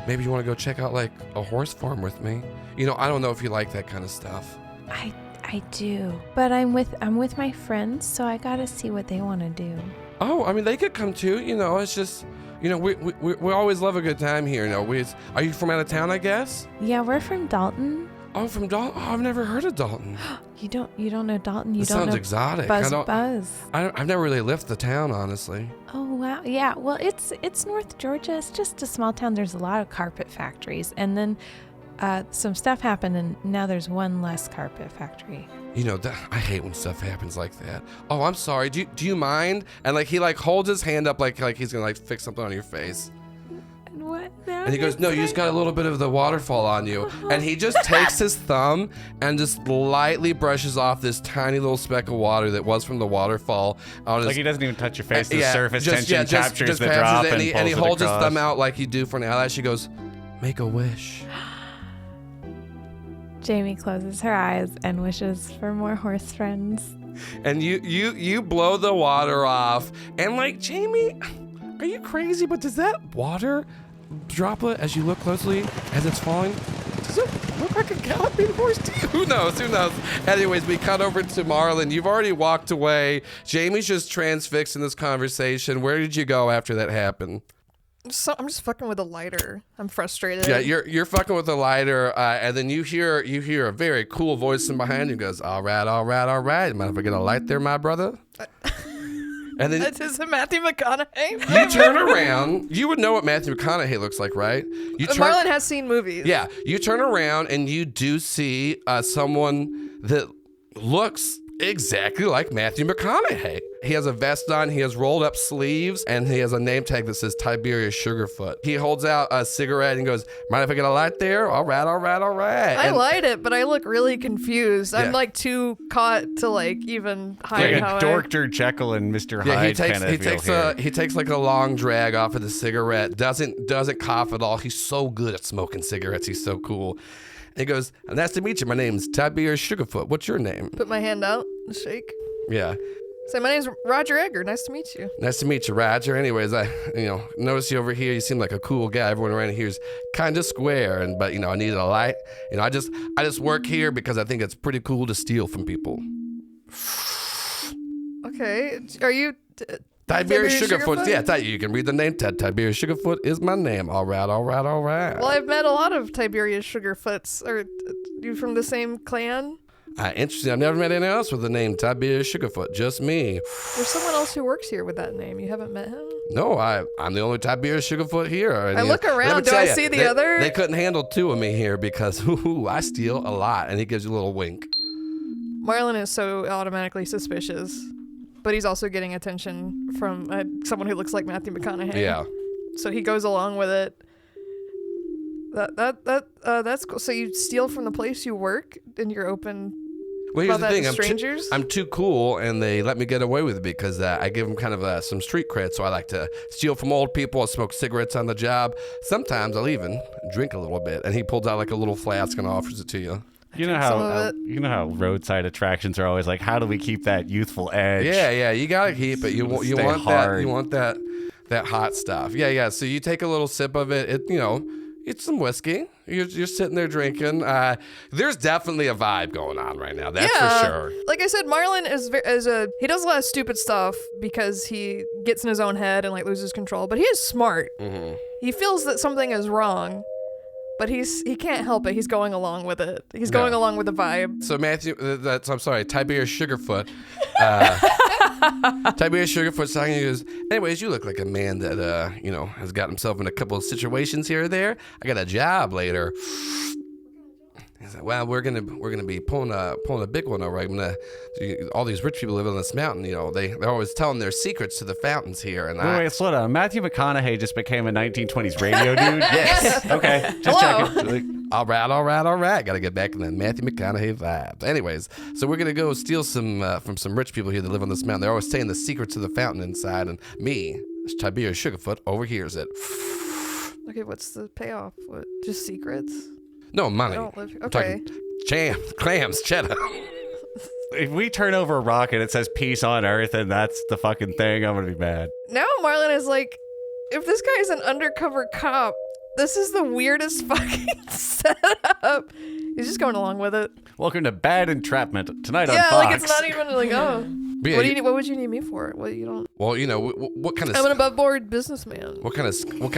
you want to go check out a horse farm with me. I don't know if you like that kind of stuff. I do, but I'm with my friends, so I gotta see what they want to do. Oh, I mean, they could come too. It's just, we always love a good time here. Are you from out of town? I guess. Yeah, we're from Dalton. Oh, from Dalton. Oh, I've never heard of Dalton. You don't know Dalton. It sounds exotic. Buzz. I've never really left the town, honestly. Oh wow, yeah. Well, it's North Georgia. It's just a small town. There's a lot of carpet factories, and then some stuff happened, and now there's one less carpet factory. I hate when stuff happens like that. Oh, I'm sorry. Do you mind? And he holds his hand up like he's gonna fix something on your face. What now? And he goes, no, you just got a little bit of the waterfall on you. And he just takes his thumb and just lightly brushes off this tiny little speck of water that was from the waterfall. On Like his, he doesn't even touch your face. The yeah, surface just- tension yeah, just- captures just the passes drop it, and he pulls holds it his across. thumb out like you do for an eyelash. He goes, make a wish. Jamie closes her eyes and wishes for more horse friends. And you blow the water off. And like, Jamie, are you crazy? But does that water droplet, as you look closely, as it's falling, does it look like a galloping horse to you? Who knows? Who knows? Anyways, we cut over to Marlon. You've already walked away. Jamie's just transfixed in this conversation. Where did you go after that happened? I'm just fucking with a lighter. I'm frustrated. Yeah, you're fucking with the lighter, and then you hear a very cool voice from behind you goes, all right. Mind if I get a light there, my brother? And then Is it Matthew McConaughey? you turn around. You would know what Matthew McConaughey looks like, right? Marlon has seen movies. Yeah, you turn around and you do see someone that looks exactly like Matthew McConaughey. He has a vest on, he has rolled up sleeves, and he has a name tag that says Tiberius Sugarfoot. He holds out a cigarette and goes, mind if I get a light there? All right. I And- light it, but I look really confused. Yeah. I'm like too caught to like even hide Like how a Dr. Jekyll and Mr. Yeah, Hyde kind of he takes like a long drag off of the cigarette. Doesn't cough at all. He's so good at smoking cigarettes. He's so cool. And he goes, nice to meet you. My name's Tiberius Sugarfoot. What's your name? Put my hand out and shake. Yeah. Say, my name's Roger Egger. Nice to meet you. Nice to meet you, Roger. Anyways, I noticed you over here. You seem like a cool guy. Everyone around here is kind of square, but I needed a light. I just work here because I think it's pretty cool to steal from people. Okay. Are you Tiberius Sugarfoot. Yeah, you can read the name. Tiberius Sugarfoot is my name. All right. Well, I've met a lot of Tiberius Sugarfoots. Are you from the same clan? Interesting. I've never met anyone else with the name Tiberius Sugarfoot. Just me. There's someone else who works here with that name. You haven't met him? No, I'm the only Tiberius Sugarfoot here. And, I look around. Do I see the other? They couldn't handle two of me here because I steal a lot. And he gives you a little wink. Marlon is so automatically suspicious, but he's also getting attention from someone who looks like Matthew McConaughey. Yeah. So he goes along with it. That's cool. So you steal from the place you work, and you're open. Well, here's the about thing. that to strangers? I'm too cool, and they let me get away with it because I give them kind of some street cred. So I like to steal from old people. I smoke cigarettes on the job. Sometimes I'll even drink a little bit. And he pulls out like a little flask and offers it to you. You know how roadside attractions are always like, how do we keep that youthful edge? Yeah, you gotta keep it. You want hard. that. You want that hot stuff. Yeah. So you take a little sip of it. It's some whiskey. You're sitting there drinking. There's definitely a vibe going on right now. That's for sure. Like I said, Marlon he does a lot of stupid stuff because he gets in his own head and like loses control. But he is smart. Mm-hmm. He feels that something is wrong, but he can't help it. He's going along with it. He's going along with the vibe. So Matthew, Tiberius Sugarfoot. Tiberius Sugarfoot's talking. He goes, anyways, you look like a man that has got himself in a couple of situations here or there. I got a job later. He's like, well, we're gonna be pulling a big one, all right. All these rich people live on this mountain. They're always telling their secrets to the fountains here. And Wait, slow down. Matthew McConaughey just became a 1920s radio dude? Yes. Okay, just Hello. checking. All right. Got to get back in the Matthew McConaughey vibes. Anyways, so we're going to go steal some from some rich people here that live on this mountain. They're always saying the secrets to the fountain inside, and me, Tiberius Sugarfoot, overhears it. Okay, what's the payoff? What? Just secrets? No money. I don't live here. I'm Okay. talking clams, cheddar. If we turn over a rock and it says peace on earth and that's the fucking thing, I'm going to be mad. Now Marlon is like, if this guy is an undercover cop, this is the weirdest fucking setup. He's just going along with it. Welcome to Bad Entrapment. Tonight on Yeah, Fox. like it's not even like, oh. Yeah, What do you need? What would you need me for? What you don't? Well, what kind of I'm an above board businessman. what kind of all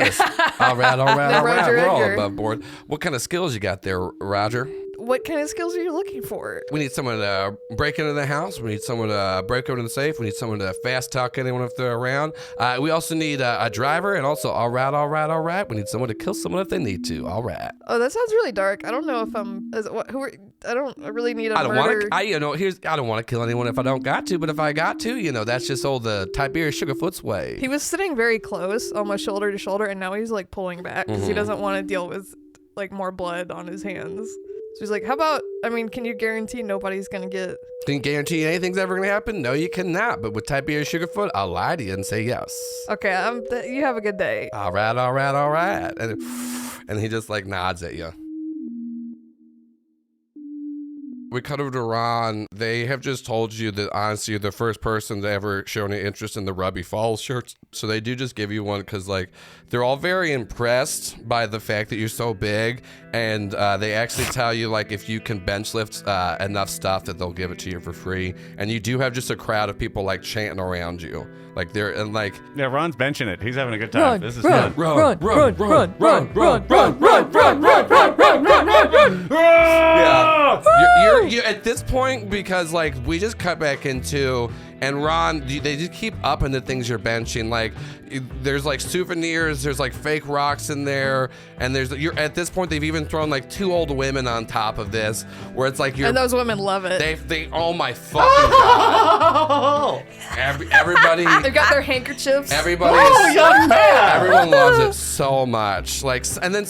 right. Roger We're all Edgar. above board. What kind of skills you got there, Roger? What kind of skills are you looking for? We need someone to break into the house. We need someone to break open the safe. We need someone to fast talk anyone if they're around. We also need a driver, and also all right. We need someone to kill someone if they need to. All right. Oh, that sounds really dark. I don't know if I really need a I don't murder. want to. I don't want to kill anyone if I don't got to. But if I got to, that's just old the Tiberius Sugarfoot's way. He was sitting very close, almost shoulder to shoulder, and now he's like pulling back because he doesn't want to deal with like more blood on his hands. So he's like, "How about? I mean, can you guarantee nobody's gonna get?" Can you guarantee anything's ever gonna happen? No, you cannot. But with Tiberius Sugarfoot, I'll lie to you and say yes. Okay, you have a good day. All right. And he just like nods at you. We cut over to Ron. They have just told you that, honestly, you're the first person to ever show any interest in the Rubby Falls shirts. So they do just give you one because, like, they're all very impressed by the fact that you're so big. And they actually tell you, like, if you can bench lift enough stuff that they'll give it to you for free. And you do have just a crowd of people, like, chanting around you. Like, they're, and, like... Yeah, Ron's benching it. He's having a good time. This is fun. Run. Yeah. You're at this point, because like we just cut back into, and Ron, they just keep upping the things you're benching. Like there's like souvenirs, there's like fake rocks in there, and you're at this point they've even thrown like 2 old women on top of this, where it's like and those women love it. They oh my fucking god! Everybody, they've got their handkerchiefs. Everybody, young man. Everyone loves it so much. Like, and then.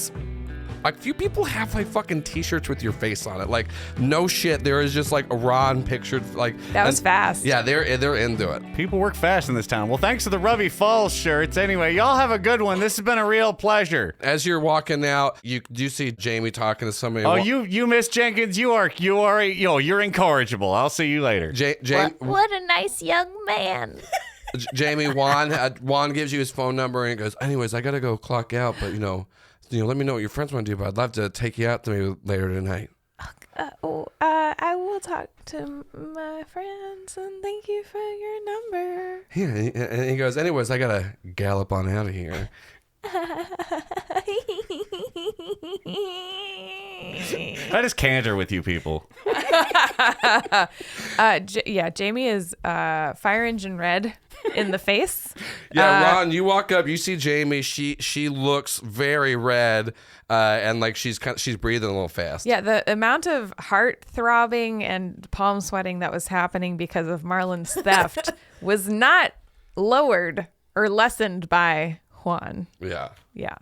A few people have like fucking t-shirts with your face on it. Like, no shit, there is just like a Ron pictured like that was fast. Yeah, they're into it. People work fast in this town. Well, thanks to the Rubby Falls shirts. Anyway, y'all have a good one. This has been a real pleasure. As you're walking out, you do see Jamie talking to somebody. Oh, you Miss Jenkins, you're incorrigible. I'll see you later. What a nice young man. Jamie, Juan gives you his phone number and he goes, anyways, I gotta go clock out, but let me know what your friends want to do, but I'd love to take you out to me later tonight. I will talk to my friends and thank you for your number. Yeah, and he goes, anyways, I gotta gallop on out of here. I just canter with you people. Jamie is fire engine red in the face. Yeah, Ron, you walk up, you see Jamie. She looks very red, and like she's breathing a little fast. Yeah, the amount of heart throbbing and palm sweating that was happening because of Marlon's theft was not lowered or lessened by Juan. Yeah. Yeah.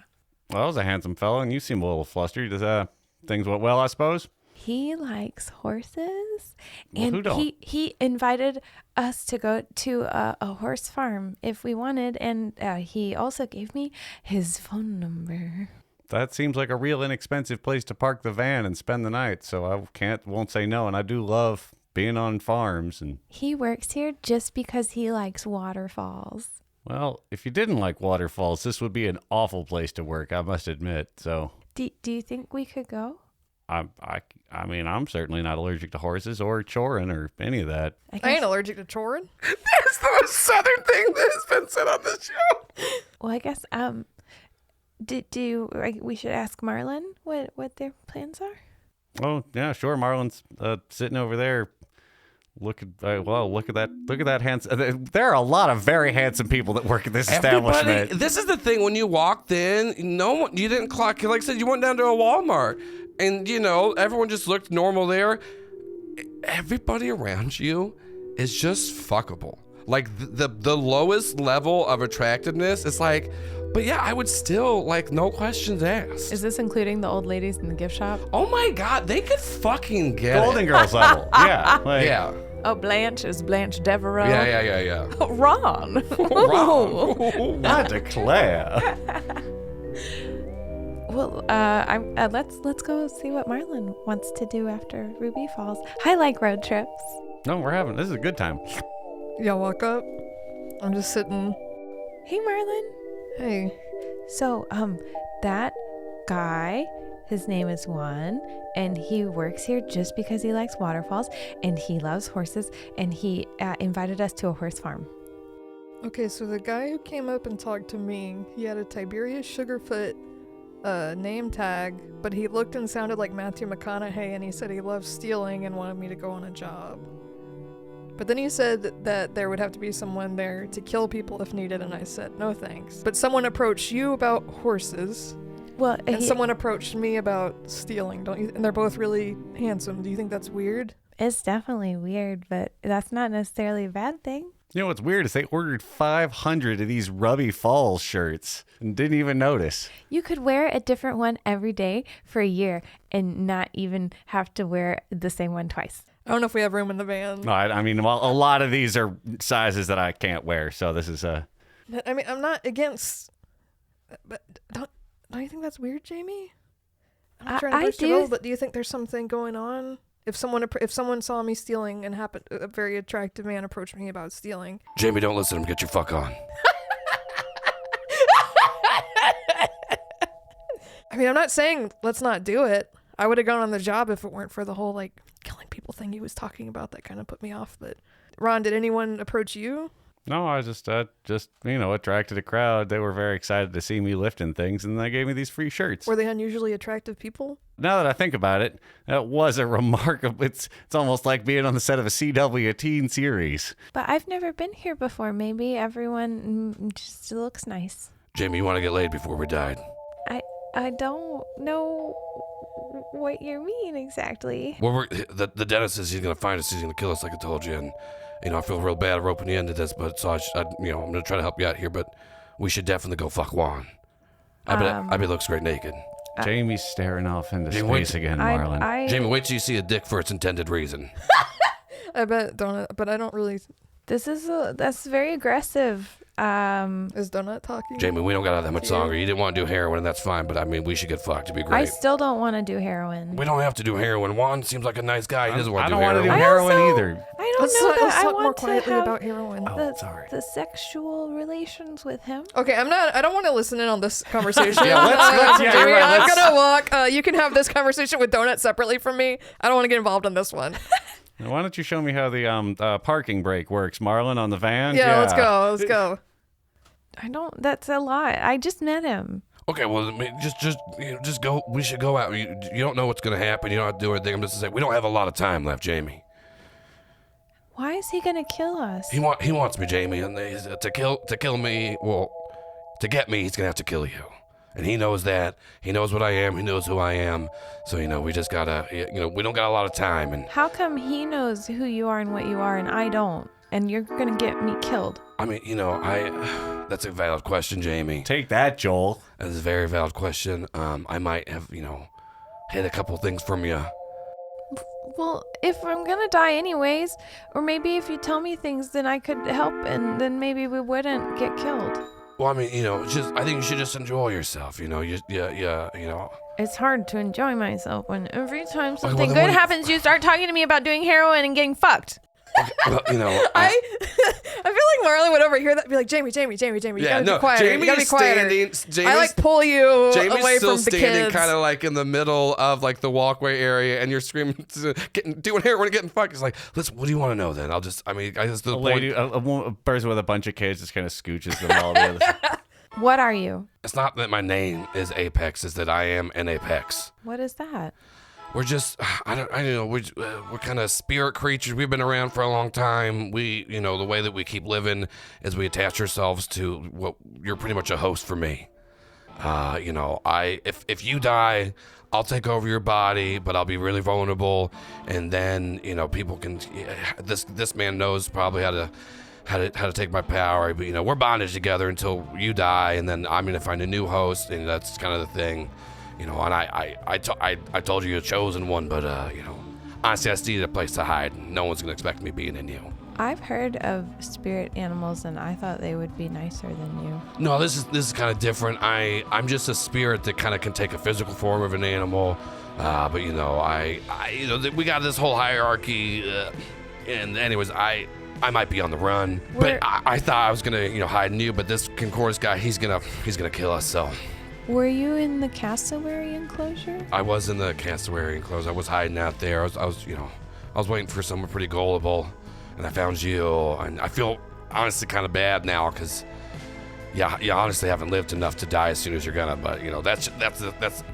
Well, that was a handsome fellow, and you seem a little flustered. Does things went well, I suppose? He likes horses, well, and who don't? he invited us to go to a horse farm if we wanted, and he also gave me his phone number. That seems like a real inexpensive place to park the van and spend the night, so I won't say no, and I do love being on farms. And he works here just because he likes waterfalls. Well, if you didn't like waterfalls, this would be an awful place to work, I must admit. So, do you think we could go? I mean, I'm certainly not allergic to horses or chorin or any of that. I ain't allergic to chorin. That's the most southern thing that has been said on this show. Well, I guess we should ask Marlon what their plans are. Oh yeah, sure. Marlon's sitting over there. Look at that handsome. There are a lot of very handsome people that work at this establishment. This is the thing. When you walked in, you didn't clock. Like I said, you went down to a Walmart, and everyone just looked normal there. Everybody around you is just fuckable. Like the lowest level of attractiveness is like. But yeah, I would still, like, no questions asked. Is this including the old ladies in the gift shop? Oh my God, they could fucking get Golden Girls level. Yeah. Yeah. Oh, Blanche Devereaux. Yeah. Ron. Ron. I declare. Well, let's go see what Marlon wants to do after Ruby Falls. I like road trips. No, this is a good time. Y'all walk up. I'm just sitting. Hey, Marlon. Hey. So, that guy, his name is Juan, and he works here just because he likes waterfalls, and he loves horses, and he invited us to a horse farm. Okay, so the guy who came up and talked to me, he had a Tiberius Sugarfoot name tag, but he looked and sounded like Matthew McConaughey, and he said he loved stealing and wanted me to go on a job. But then he said that there would have to be someone there to kill people if needed, and I said, no thanks. But someone approached you about horses. Well, and someone approached me about stealing, don't you? And they're both really handsome. Do you think that's weird? It's definitely weird, but that's not necessarily a bad thing. You know what's weird is they ordered 500 of these Rubby Falls shirts and didn't even notice. You could wear a different one every day for a year and not even have to wear the same one twice. I don't know if we have room in the van. No, I mean, well, a lot of these are sizes that I can't wear, so this is a... I mean, I'm not against... But don't you think that's weird, Jamie? I'm not trying to push you, but do you think there's something going on? If someone saw me stealing and a very attractive man approached me about stealing. Jamie, don't listen to him. Get your fuck on. I mean, I'm not saying let's not do it. I would have gone on the job if it weren't for the whole like killing people thing he was talking about. That kind of put me off. But Ron, did anyone approach you? No, I just attracted a crowd. They were very excited to see me lifting things, and they gave me these free shirts. Were they unusually attractive people? Now that I think about it, that was a remarkable... It's almost like being on the set of a CW teen series. But I've never been here before. Maybe everyone just looks nice. Jamie, you want to get laid before we died? I don't know what you mean exactly. Well, the dentist says he's going to find us. He's going to kill us like I told you, and... I feel real bad roping you into this, but so I'm going to try to help you out here, but we should definitely go fuck Juan. I bet he looks great naked. Jamie's staring off into space again, Marlon. Jamie, wait till you see a dick for its intended reason. I bet Donut, but I don't really. That's very aggressive. Is Donut talking? Jamie, we don't got that much longer. You didn't want to do heroin, and that's fine, but I mean, we should get fucked. It'd be great. I still don't want to do heroin. We don't have to do heroin. Juan seems like a nice guy. He doesn't want to do heroin. heroin. I don't want to do heroin either. I don't know that let's I talk want more to quietly have about heroin. the sexual relations with him. Okay, I don't want to listen in on this conversation. Yeah, let's Jamie, I'm gonna walk. You can have this conversation with Donut separately from me. I don't want to get involved in this one. Why don't you show me how the parking brake works, Marlon, on the van? Yeah, let's go. That's a lot. I just met him. Okay, well, just go. We should go out. You don't know what's gonna happen. You don't have to do anything. I'm just saying we don't have a lot of time left, Jamie. Why is he gonna kill us? He wants me, Jamie, and to kill me. Well, to get me, he's gonna have to kill you, and he knows that. He knows what I am. He knows who I am. So we just gotta. We don't got a lot of time. And how come he knows who you are and what you are, and I don't? And you're gonna get me killed. I mean, that's a valid question, Jamie. Take that, Joel. That's a very valid question. I might have, hid a couple things from you. Well, if I'm gonna die anyways, or maybe if you tell me things, then I could help, and then maybe we wouldn't get killed. Well, I mean, I think you should just enjoy yourself. It's hard to enjoy myself when every time Okay, something well, good happens, you start talking to me about doing heroin and getting fucked. Okay, well, I feel like Marlon would overhear that and be like, Jamie, you gotta be quiet. Jamie you gotta be quieter. I like pull you Jamie's away still from the standing kids. kind of like in the middle of like the walkway area, and you're screaming, doing heroin and getting fucked. It's like, listen, what do you want to know then? I just the lady, a person with a bunch of kids just kind of scooches them all the other. What are you? It's not that my name is Apex, it's that I am an apex. What is that? We're just, we're kind of spirit creatures. We've been around for a long time. The way that we keep living is we attach ourselves to what you're pretty much a host for me. If you die, I'll take over your body, but I'll be really vulnerable. And then, people can, this man knows probably how to take my power. But, we're bonded together until you die. And then I'm going to find a new host. And that's kind of the thing. And I told you you're the chosen one, but, honestly, I just needed a place to hide. No one's going to expect me being in you. I've heard of spirit animals, and I thought they would be nicer than you. No, this is kind of different. I'm just a spirit that kind of can take a physical form of an animal. But, we got this whole hierarchy. And anyways, I might be on the run. But I thought I was going to, hide in you. But this Concordus guy, he's going to kill us, so... Were you in the cassowary enclosure? I was in the cassowary enclosure. I was hiding out there. I was waiting for someone pretty gullible, and I found you. And I feel honestly kind of bad now because, you honestly haven't lived enough to die as soon as you're gonna. But that's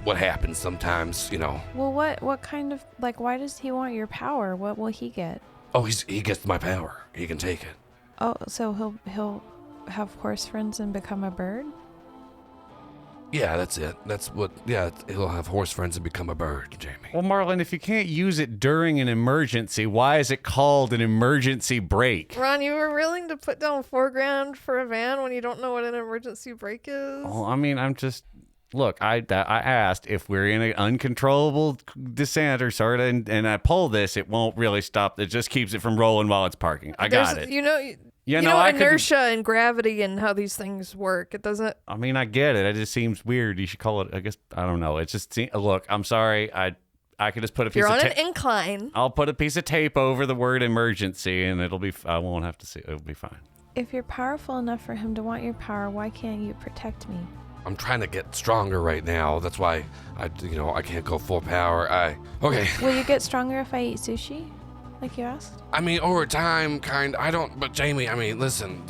what happens sometimes. Well, what kind of why does he want your power? What will he get? Oh, he gets my power. He can take it. Oh, so he'll have horse friends and become a bird? Yeah, that's it. That's what, yeah, he'll have horse friends and become a bird, Jamie. Well, Marlon, if you can't use it during an emergency, why is it called an emergency brake? Ron, you were willing to put down $4,000 for a van when you don't know what an emergency brake is? Well, I mean, I'm just... Look, I asked if we're in an uncontrollable descent or sort of, and I pull this, it won't really stop. It just keeps it from rolling while it's parking. I got it. You know inertia and gravity and how these things work. It doesn't. I mean, I get it. It just seems weird. You should call it, I guess, I don't know. It just, look, I'm sorry. I could just put a piece You're of on tape. an incline. I'll put a piece of tape over the word emergency and I won't have to see. It'll be fine. If you're powerful enough for him to want your power, why can't you protect me? I'm trying to get stronger right now. That's why I can't go full power. Okay. Will you get stronger if I eat sushi, like you asked? I mean, over time, but Jamie, I mean, listen,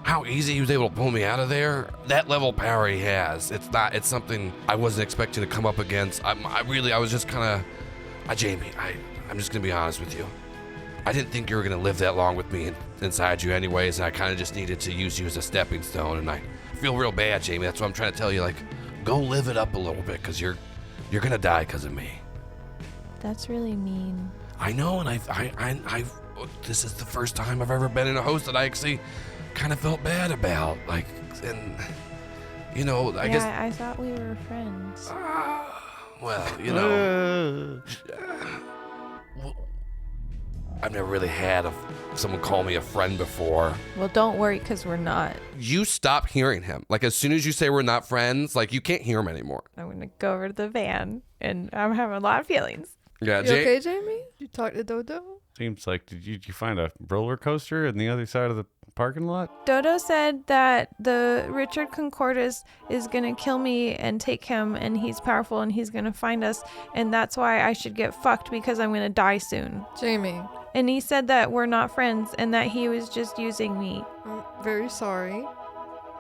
how easy he was able to pull me out of there, that level of power he has, it's something I wasn't expecting to come up against. I was just kind of, Jamie, I'm just going to be honest with you. I didn't think you were going to live that long with me inside you anyways, and I kind of just needed to use you as a stepping stone, and I feel real bad, Jamie. That's what I'm trying to tell you. Like, go live it up a little bit, because you're going to die because of me. That's really mean. I know, and I this is the first time I've ever been in a host that I actually kind of felt bad about. Like, and, I guess... Yeah, I thought we were friends. Well, I've never really had someone call me a friend before. Well, don't worry, because we're not. You stop hearing him. Like, as soon as you say we're not friends, like, you can't hear him anymore. I'm going to go over to the van, and I'm having a lot of feelings. Yeah, You okay, Jamie? You talk to Dodo? Seems like, did you find a roller coaster on the other side of the parking lot? Dodo said that the Richard Concordis is going to kill me and take him, and he's powerful, and he's going to find us, and that's why I should get fucked, because I'm going to die soon. Jamie. And he said that we're not friends, and that he was just using me. I'm very sorry,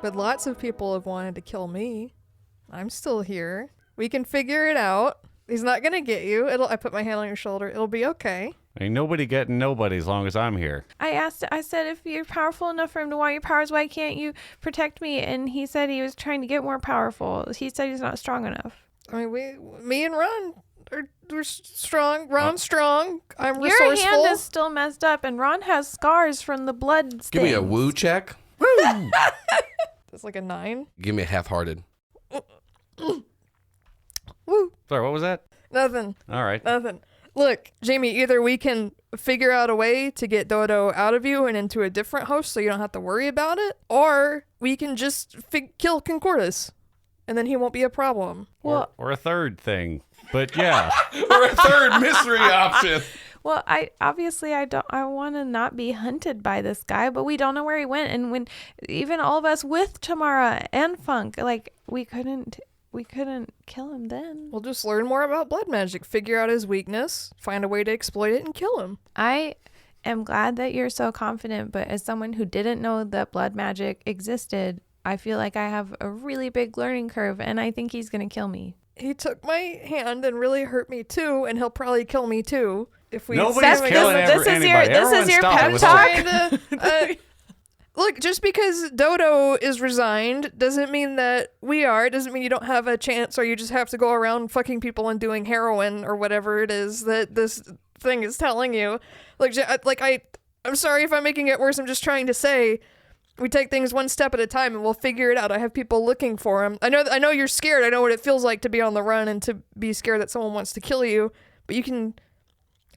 but lots of people have wanted to kill me. I'm still here. We can figure it out. He's not going to get you. I put my hand on your shoulder. It'll be okay. Ain't nobody getting nobody as long as I'm here. I said, if you're powerful enough for him to want your powers, why can't you protect me? And he said he was trying to get more powerful. He said he's not strong enough. I mean, me and Ron we're strong. Ron's strong. I'm resourceful. Your hand is still messed up, and Ron has scars from the blood stains. Give me a woo check. Woo! That's like a 9. Give me a half-hearted. Woo. Sorry, what was that? Nothing. All right. Nothing. Look, Jamie, either we can figure out a way to get Dodo out of you and into a different host so you don't have to worry about it, or we can just kill Concordis, and then he won't be a problem. Or a third thing. But yeah. Or a third mystery option. Well, I want to not be hunted by this guy, but we don't know where he went. And when even all of us with Tamara and Funk, like, we couldn't kill him then. We'll just learn more about blood magic, figure out his weakness, find a way to exploit it, and kill him. I am glad that you're so confident, but as someone who didn't know that blood magic existed, I feel like I have a really big learning curve, and I think he's going to kill me. He took my hand and really hurt me too, and he'll probably kill me too. If we Nobody's killing anybody. This is your pep talk. Look, just because Dodo is resigned doesn't mean that we are. It doesn't mean you don't have a chance, or you just have to go around fucking people and doing heroin or whatever it is that this thing is telling you. I'm sorry if I'm making it worse. I'm just trying to say we take things one step at a time and we'll figure it out. I have people looking for him. I know you're scared. I know what it feels like to be on the run and to be scared that someone wants to kill you. But you can,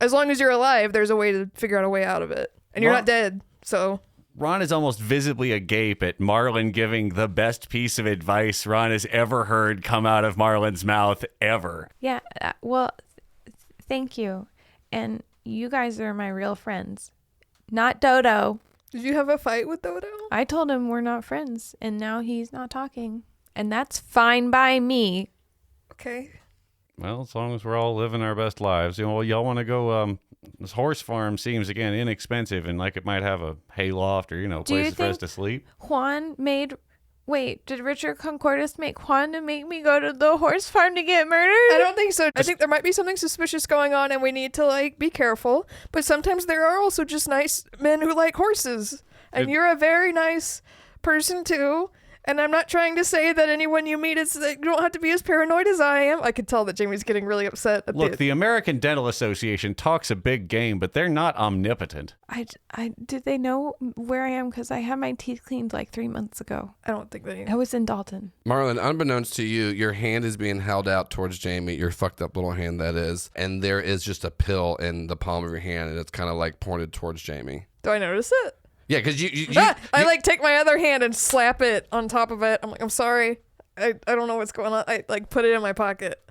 as long as you're alive, there's a way to figure out a way out of it. And you're not dead, so... Ron is almost visibly agape at Marlon giving the best piece of advice Ron has ever heard come out of Marlon's mouth ever. Yeah, thank you. And you guys are my real friends. Not Dodo. Did you have a fight with Dodo? I told him we're not friends, and now he's not talking. And that's fine by me. Okay. Well, as long as we're all living our best lives. Y'all want to go... This horse farm seems, again, inexpensive and like it might have a hayloft or, places for us to sleep. Did Richard Concordis make Juan to make me go to the horse farm to get murdered? I don't think so. I think there might be something suspicious going on and we need to, be careful. But sometimes there are also just nice men who like horses. And you're a very nice person, too. And I'm not trying to say that anyone you meet you don't have to be as paranoid as I am. I could tell that Jamie's getting really upset. Look, the American Dental Association talks a big game, but they're not omnipotent. Did they know where I am? Because I had my teeth cleaned like 3 months ago. I don't think they. I was in Dalton. Marlon, unbeknownst to you, your hand is being held out towards Jamie, your fucked up little hand that is, and there is just a pill in the palm of your hand, and it's kind of like pointed towards Jamie. Do I notice it? Yeah, because I like take my other hand and slap it on top of it. I'm like, I'm sorry. I don't know what's going on. I like put it in my pocket.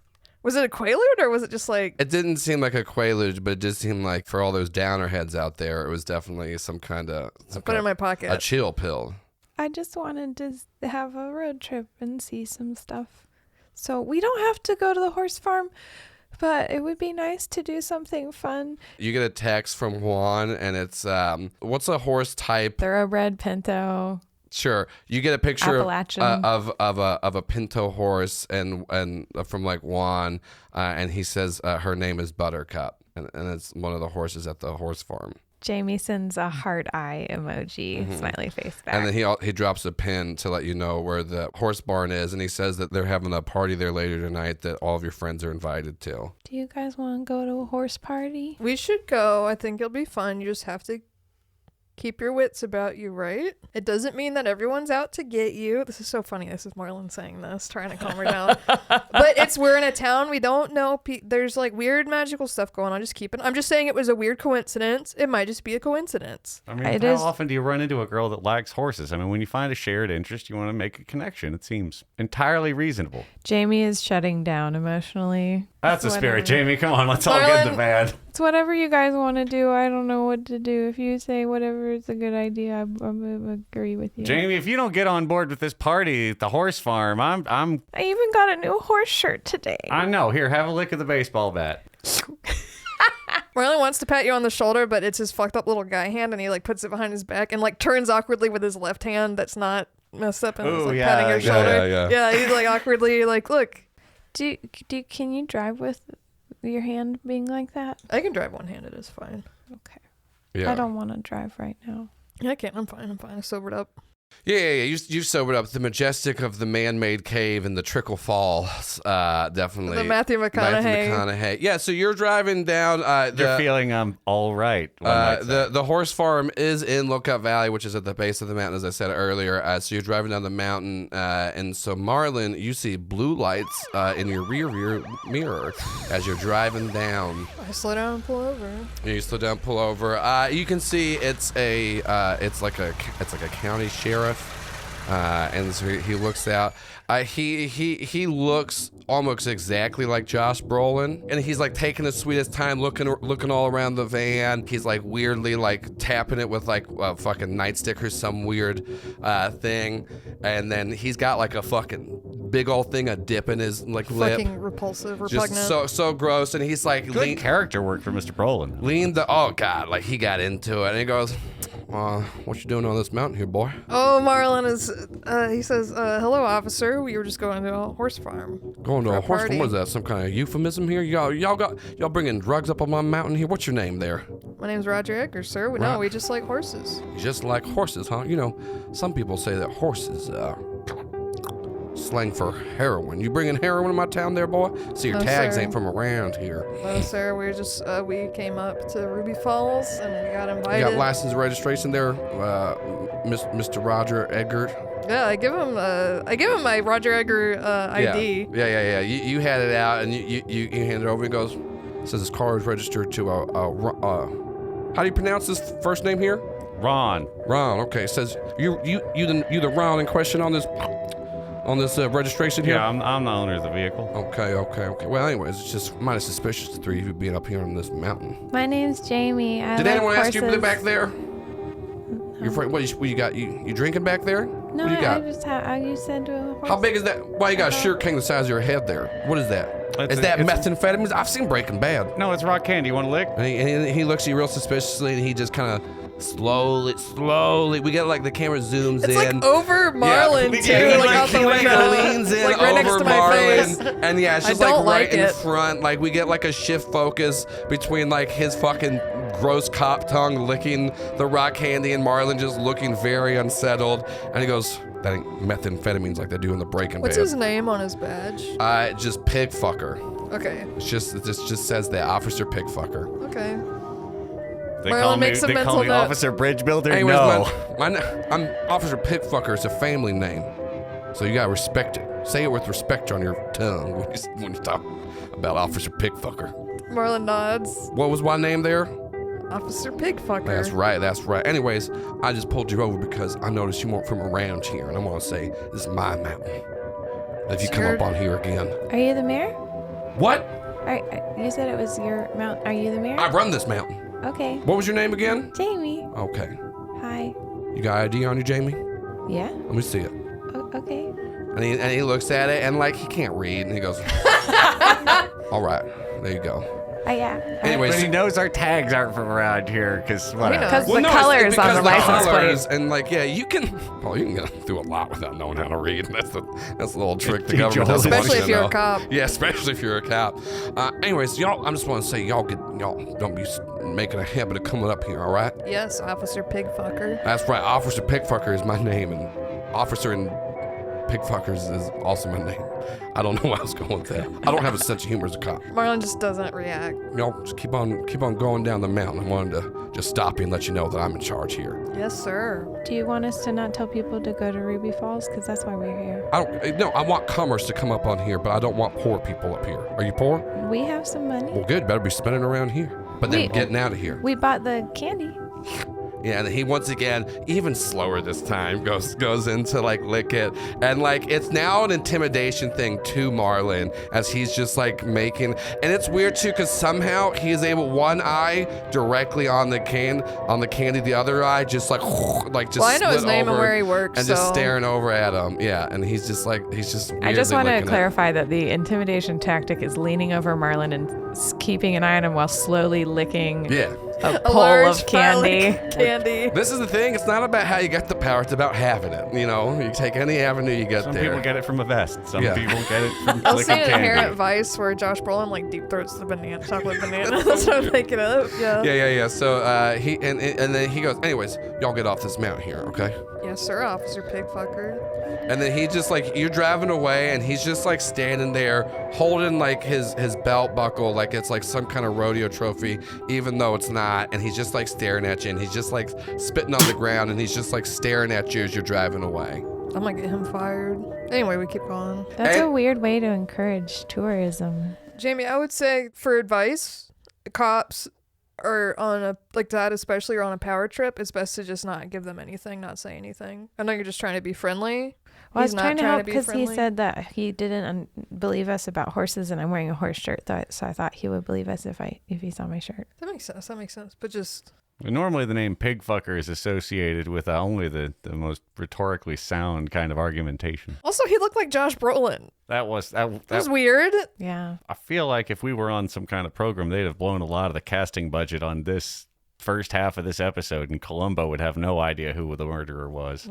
Was it a Quaalude or was it just like... It didn't seem like a Quaalude, but it just seemed like for all those downer heads out there, it was definitely some kind of... Put it in my pocket. A chill pill. I just wanted to have a road trip and see some stuff. So we don't have to go to the horse farm, but it would be nice to do something fun. You get a text from Juan, and it's, what's a horse type? Thoroughbred Pinto. Sure. You get a picture Appalachian. of a pinto horse and from like Juan, and he says her name is Buttercup, and it's one of the horses at the horse farm. Jamie sends a heart eye emoji, smiley face back. And then he drops a pin to let you know where the horse barn is, and he says that they're having a party there later tonight that all of your friends are invited to. Do you guys want to go to a horse party? We should go. I think it'll be fun. You just have to keep your wits about you, right? It doesn't mean that everyone's out to get you. This is so funny. This is Marlon saying this, trying to calm her down. But we're in a town we don't know. There's like weird magical stuff going on. I'm just saying it was a weird coincidence. It might just be a coincidence. I mean, how often do you run into a girl that likes horses? I mean, when you find a shared interest, you want to make a connection. It seems entirely reasonable. Jamie is shutting down emotionally. That's a spirit, Jamie. Come on, let's all get in the van. It's whatever you guys want to do. I don't know what to do. If you say whatever is a good idea, I agree with you. Jamie, if you don't get on board with this party at the horse farm, I even got a new horse shirt today. I know. Here, have a lick of the baseball bat. Marlon wants to pat you on the shoulder, but it's his fucked up little guy hand, and he like puts it behind his back and like turns awkwardly with his left hand that's not messed up and is like patting your shoulder. Yeah, he's like awkwardly like, look. Can you drive with your hand being like that? I can drive one-handed. It's fine. Okay. Yeah. I don't want to drive right now. Yeah, I can't. I'm fine. I sobered up. Yeah. You've sobered up. The majestic of the man-made cave and the trickle falls, definitely. The Matthew McConaughey. Yeah, so you're driving down. You're feeling all right. The horse farm is in Lookout Valley, which is at the base of the mountain, as I said earlier. So you're driving down the mountain, and so Marlon, you see blue lights in your rear mirror as you're driving down. I slow down and pull over. Yeah, you slow down, pull over. You can see it's like a county sheriff. And so he looks out. He looks almost exactly like Josh Brolin, and he's like taking the sweetest time looking all around the van. He's like weirdly like tapping it with like a fucking nightstick or some weird thing, and then he's got like a fucking big old thing of dip in his like lip. Fucking repugnant. Just so gross, and he's like good character work for Mr. Brolin. Oh god, like he got into it, and he goes, what you doing on this mountain here, boy? Oh, Marlon he says, hello, officer. We were just going to a horse farm. Going to a horse farm? What is that? Some kind of euphemism here? Y'all bringing drugs up on my mountain here? What's your name there? My name's Roger Edgar, sir. No, we just like horses. You just like horses, huh? You know, some people say that horses, slang for heroin. You bringing heroin in my town there, boy? See, your tags ain't from around here. No, sir. We just we came up to Ruby Falls and we got invited. You got license and registration there, Mr. Roger Edgar? Yeah, I give him my Roger Edgar ID. Yeah. You had it out and you hand it over and goes, says his car is registered to how do you pronounce this first name here? Ron. Okay. It says you the Ron in question on this registration here? Yeah, I'm the owner of the vehicle. Okay. Well, anyways, it's just mighty suspicious the three of you being up here on this mountain. My name's Jamie. Did anyone ask you to live back there? Your friend, what you got? You drinking back there? No, what you got? You said How big is that? Why you got a shirt king the size of your head there? What is that? Is that methamphetamines? I've seen Breaking Bad. No, it's rock candy. You want a lick? And he looks at you real suspiciously, and he just kind of slowly. We get like the camera zooms in. It's like over Marlon too, like out the window. Leans in like right over next to my Marlon, face. and yeah, it's just like right in front. Like we get like a shift focus between like his fucking gross cop tongue licking the rock candy and Marlon just looking very unsettled, and he goes, That ain't methamphetamines like they do in the Breaking What's Bad. his name on his badge? Just pig fucker. Okay. It just says that, Officer Pig Fucker. Okay. They Marlon call me, makes a they call mental me note. Officer Bridge Builder. Anyways, No. I'm Officer Pig Fucker. It's a family name, so you gotta respect it. Say it with respect on your tongue when you talk about Officer Pig Fucker. Marlon nods. What was my name there? Officer Pigfucker. That's right. Anyways, I just pulled you over because I noticed you weren't from around here, and I want to say this is my mountain. If you come up on here again. Are you the mayor? What? You said it was your mount. Are you the mayor? I run this mountain. Okay. What was your name again? Jamie. Okay. Hi. You got ID on you, Jamie? Yeah. Let me see it. Okay. And he looks at it, and like he can't read, and he goes, all right, there you go. Yeah. Anyways, But he knows our tags aren't from around here because knows. Because Well, the no, colors it's on because the of license colors, plate. and like, yeah, you can get through a lot without knowing how to read. That's the little trick the Hey, government Joel. doesn't want Especially you if to you're know. a cop. Yeah, especially if you're a cop. Anyways, y'all, I just want to say y'all don't be making a habit of coming up here, all right? Yes, Officer Pigfucker. That's right. Officer Pigfucker is my name, and Officer in Pigfuckers is also my name. I don't know why I was going with that. I don't have a sense of humor as a cop. Marlon just doesn't react. Y'all just keep on going down the mountain. I wanted to just stop you and let you know that I'm in charge here. Yes, sir. Do you want us to not tell people to go to Ruby Falls? Because that's why we're here. I want commerce to come up on here, but I don't want poor people up here. Are you poor? We have some money. Well, good. Better be spending around here. But then getting out of here. We bought the candy. Yeah, and he once again, even slower this time, goes into like lick it. And like it's now an intimidation thing to Marlon as he's just like making, and it's weird too because somehow he is able, one eye directly on the candy, the other eye just like just Well, I know his split name and over where he works, and just so- staring over at him. Yeah, and he's just I just want to licking it. clarify that the intimidation tactic is leaning over Marlon and keeping an eye on him while slowly licking Yeah. a A bowl large of pile candy. Candy. This is the thing. It's not about how you get the power. It's about having it. You know, you take any avenue you get Some there. people get it from a vest. Some Yeah. people get it from I'll see licking an Inherent candy. Vice where Josh Brolin like deep throats the chocolate banana. That's what I'm thinking of. Yeah. Yeah. So he and then he goes, anyways, y'all get off this mountain here, okay? Yes, sir, Officer Pigfucker. And then he just like, you're driving away and he's just like standing there holding like his belt buckle like it's like some kind of rodeo trophy, even though it's not. And he's just like staring at you and he's just like spitting on the ground and he's just like staring at you as you're driving away. I'm gonna get him fired. Anyway, we keep going. That's Hey. a weird way to encourage tourism. Jamie, I would say for advice, cops are on a like that, especially are on a power trip. It's best to just not give them anything, not say anything. I know you're just trying to be friendly. Well, I was He's not trying to help be because he friendly. said that he didn't believe us about horses, and I'm wearing a horse shirt, so I thought he would believe us if he saw my shirt. That makes sense. But just Normally, the name pig fucker is associated with only the most rhetorically sound kind of argumentation. also, he looked like Josh Brolin. That was That was weird. Yeah. I feel like if we were on some kind of program, they'd have blown a lot of the casting budget on this first half of this episode, and Columbo would have no idea who the murderer was.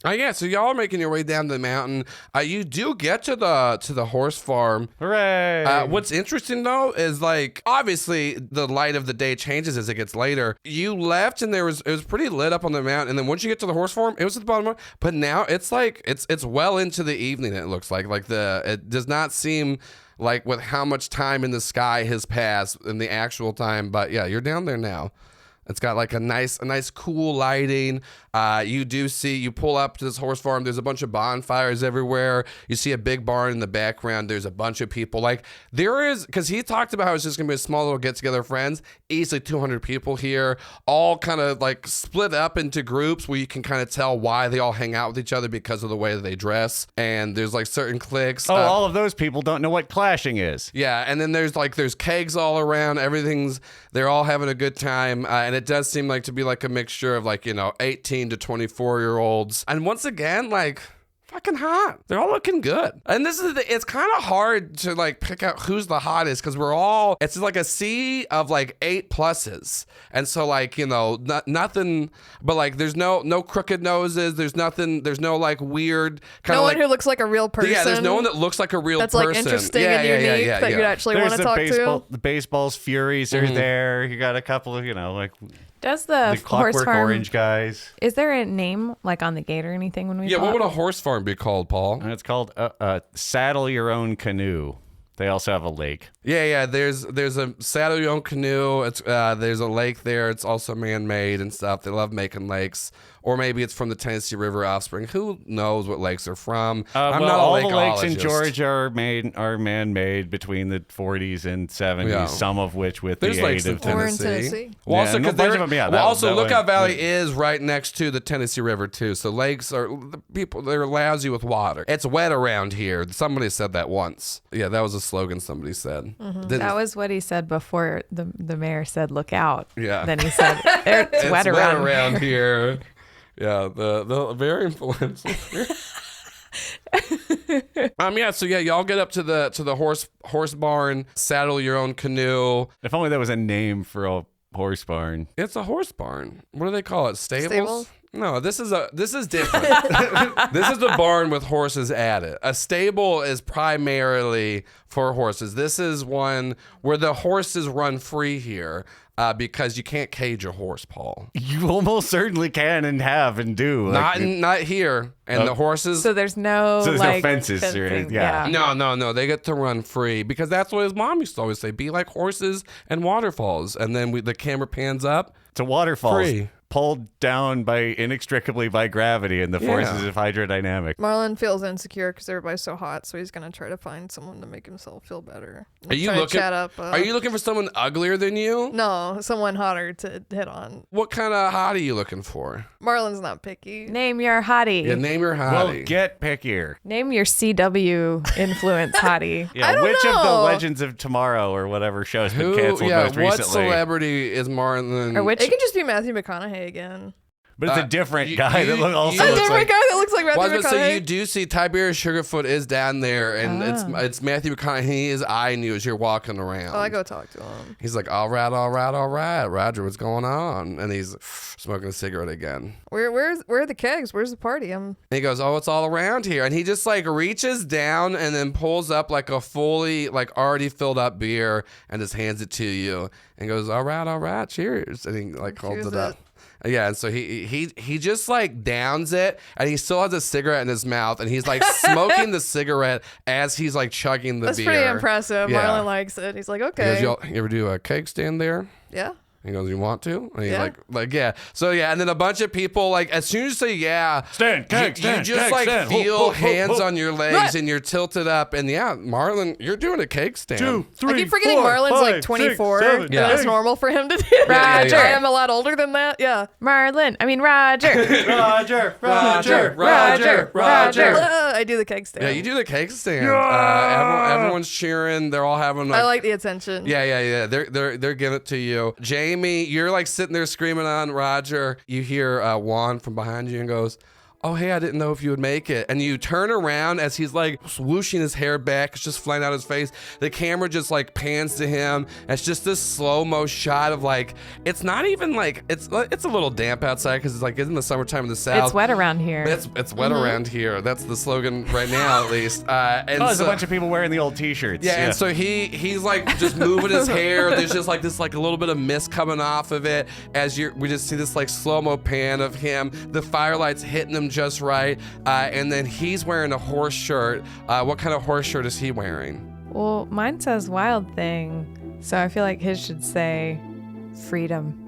Yeah. So y'all are making your way down the mountain. You do get to the horse farm. Hooray! What's interesting though is like obviously the light of the day changes as it gets later. You left and it was pretty lit up on the mountain, and then once you get to the horse farm, it was at the bottom. But now it's like it's well into the evening. It looks like it does not seem like with how much time in the sky has passed in the actual time. But yeah, you're down there now. It's got like a nice cool lighting. You pull up to this horse farm. There's a bunch of bonfires everywhere. You see a big barn in the background. There's a bunch of people. Like there is, because he talked about how it's just gonna be a small little get together of friends. Easily 200 people here, all kind of like split up into groups where you can kind of tell why they all hang out with each other because of the way that they dress. And there's like certain cliques. all of those people don't know what clashing is. Yeah, and then there's kegs all around. They're all having a good time, and it does seem like to be like a mixture of like 18 to 24-year-olds, and once again like fucking hot. They're all looking good. And this is it's kind of hard to like pick out who's the hottest because it's like a sea of like 8+. And so like, nothing, but like there's no crooked noses. There's nothing, there's no like weird kind No of one who looks like a real person. Yeah, there's no one that looks like a real that's person. like interesting and unique that you'd actually want to talk to. The baseball's Furies are there. You got a couple of, like Does the horse Clockwork farm Orange guys. Is there a name like on the gate or anything when we? Yeah, pull what would up? a horse farm be called, Paul? And it's called Saddle Your Own Canoe. They also have a lake. Yeah. There's a saddle your own canoe. It's there's a lake there. It's also man-made and stuff. They love making lakes, or maybe it's from the Tennessee River offspring. Who knows what lakes are from? I'm not all a the lakes in lakeologist. Georgia are man-made between the 40s and 70s. Yeah. Some of which with There's the lakes aid in of Tennessee. Or in Tennessee. Well, Yeah, also, and a 'cause bunch they're- of 'em, yeah, well, that- also that Lookout way. Valley is right next to the Tennessee River too. So lakes are the people. They're lousy with water. It's wet around here. Somebody said that once. Yeah, that was a slogan somebody said. Didn't- That was what he said before the mayor said, "Look out." Yeah. Then he said, "It's wet around." here. Yeah, the very influential. Yeah, so yeah, y'all get up to the horse barn, saddle your own canoe. If only there was a name for a horse barn. It's a horse barn. What do they call it? Stables? Stables? No, this is different. This is a barn with horses at it. A stable is primarily for horses. This is one where the horses run free here. Because you can't cage a horse, Paul. You almost certainly can and have and do. Not here. And the horses. So there's no So there's no like, fences or fencing. anything, yeah. No. They get to run free because that's what his mom used to always say: be like horses and waterfalls. And then the camera pans up. It's a waterfall Free. pulled down inextricably by gravity and the forces of hydrodynamic. Marlon feels insecure because everybody's so hot, so he's gonna try to find someone to make himself feel better. Are you Try to looking? chat up, Are you looking for someone uglier than you? No, someone hotter to hit on. What kind of hottie are you looking for? Marlon's not picky. Name your hottie. Yeah, name your Well, hottie. get pickier. Name your CW influence hottie. Yeah, I don't which of the know. Legends of Tomorrow or whatever show has been Who? canceled Yeah, most what recently? celebrity is Marlon? Or which It can just be Matthew McConaughey again. But it's a different you- guy that you- also you- A looks different like... guy that looks like Matthew Well, I was gonna say, you McConaughey. do see Tiberius Sugarfoot is down there, and it's Matthew McConaughey. He is eyeing you as you're walking around. Oh, I go talk to him. He's like, all right, Roger, what's going on? And he's smoking a cigarette again. Where are the kegs? Where's the party? And he goes, oh, it's all around here. And he just like reaches down and then pulls up like a fully like already filled up beer and just hands it to you and goes, all right, cheers. And he like holds Cheers it up. Yeah, and so he just like downs it, and he still has a cigarette in his mouth, and he's like smoking the cigarette as he's like chugging the That's beer. pretty impressive. Yeah. Marlon likes it. He's like, He okay. goes, you ever do a keg stand there? Yeah. He goes, you want to? And he's Yeah. like, yeah. So yeah, and then a bunch of people, like, as soon as you say yeah, Stand, keg, you stand, just keg, like stand. feel Ho, ho, ho, hands ho. on your legs and you're tilted up. And yeah, Marlon, you're doing a cake stand. 2, 3, I keep forgetting 4, Marlon's 5, like 6, 24. 7, and Yeah. that's normal for him to do. Roger. I am a lot older than that. Yeah. Roger. Roger. I do the keg stand. Yeah, you do the cake stand. Everyone's cheering. They're all having I like the attention. Yeah. They're giving it to you. Jamie, you're like sitting there screaming on Roger. You hear Juan from behind you and goes, oh, hey, I didn't know if you would make it. And you turn around as he's like swooshing his hair back. It's just flying out his face. The camera just like pans to him. It's just this slow-mo shot of like, it's not even like, it's a little damp outside because it's like in the summertime in the South. It's wet around here. It's wet around here. That's the slogan right now, at least. And Oh, there's so, a bunch of people wearing the old T-shirts. yeah, and so he's like just moving his hair. There's just like this like a little bit of mist coming off of it as we just see this like slow-mo pan of him. The firelight's hitting him just right, and then he's wearing a horse shirt. What kind of horse shirt is he wearing? Well, mine says Wild Thing, so I feel like his should say Freedom.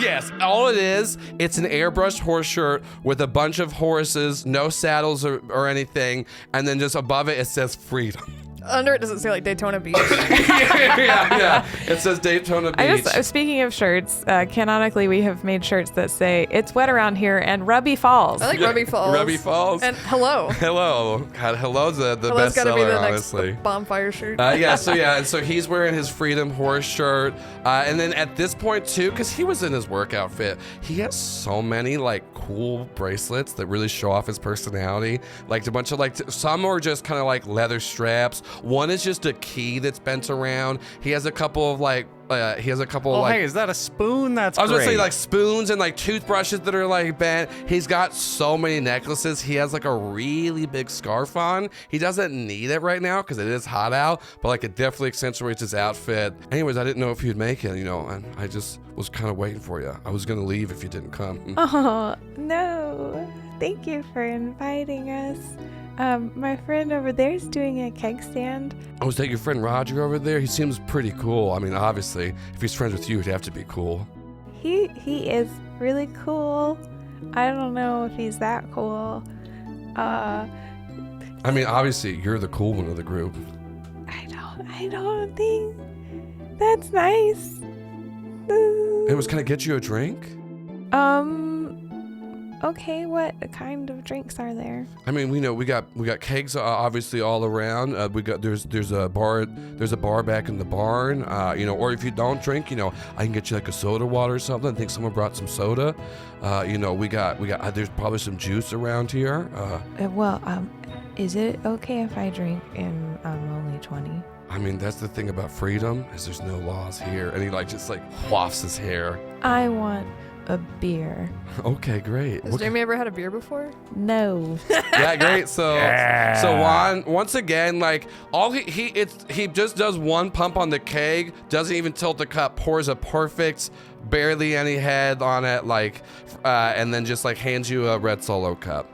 Yes, all it is, it's an airbrushed horse shirt with a bunch of horses, no saddles or anything, and then just above it says freedom. Under it, does it say like Daytona Beach? yeah. It says Daytona Beach. Speaking of shirts, canonically we have made shirts that say "It's wet around here" and "Rubby Falls." I like Rubby Falls. Rubby Falls. And hello. Hello. God, hello's the Hello's best gotta be seller, the honestly. next bonfire shirt. And so he's wearing his Freedom horse shirt. And then at this point, too, because he was in his work outfit, he has so many, like, cool bracelets that really show off his personality. Like, a bunch of, like, some are just kind of like leather straps. One is just a key that's bent around. He has a couple of, like, he has a couple. Oh, like, hey, is that a spoon? That's I was great. gonna say like spoons and like toothbrushes that are like bent. He's got so many necklaces. He has like a really big scarf on. He doesn't need it right now because it is hot out, but like it definitely accentuates his outfit. Anyways, I didn't know if you'd make it, and I just was kind of waiting for you. I was gonna leave if you didn't come. Oh, no. Thank you for inviting us. My friend over there is doing a keg stand. Oh, is that your friend Roger over there? He seems pretty cool. I mean, obviously, if he's friends with you, he'd have to be cool. He is really cool. I don't know if he's that cool. I mean, obviously, you're the cool one of the group. I don't think that's nice. Anyways, can I get you a drink? Okay, what kind of drinks are there? I mean, we got kegs obviously all around. There's a bar back in the barn. Or if you don't drink, I can get you like a soda water or something. I think someone brought some soda. We got there's probably some juice around here. Is it okay if I drink and I'm only 20? I mean, that's the thing about freedom is there's no laws here. And he just wafts his hair. I want a beer. Okay, great. Has Jamie ever had a beer before? No. Yeah, great. So Juan, once again, all he just does one pump on the keg, doesn't even tilt the cup, pours a perfect, barely any head on it, and then just hands you a red Solo cup.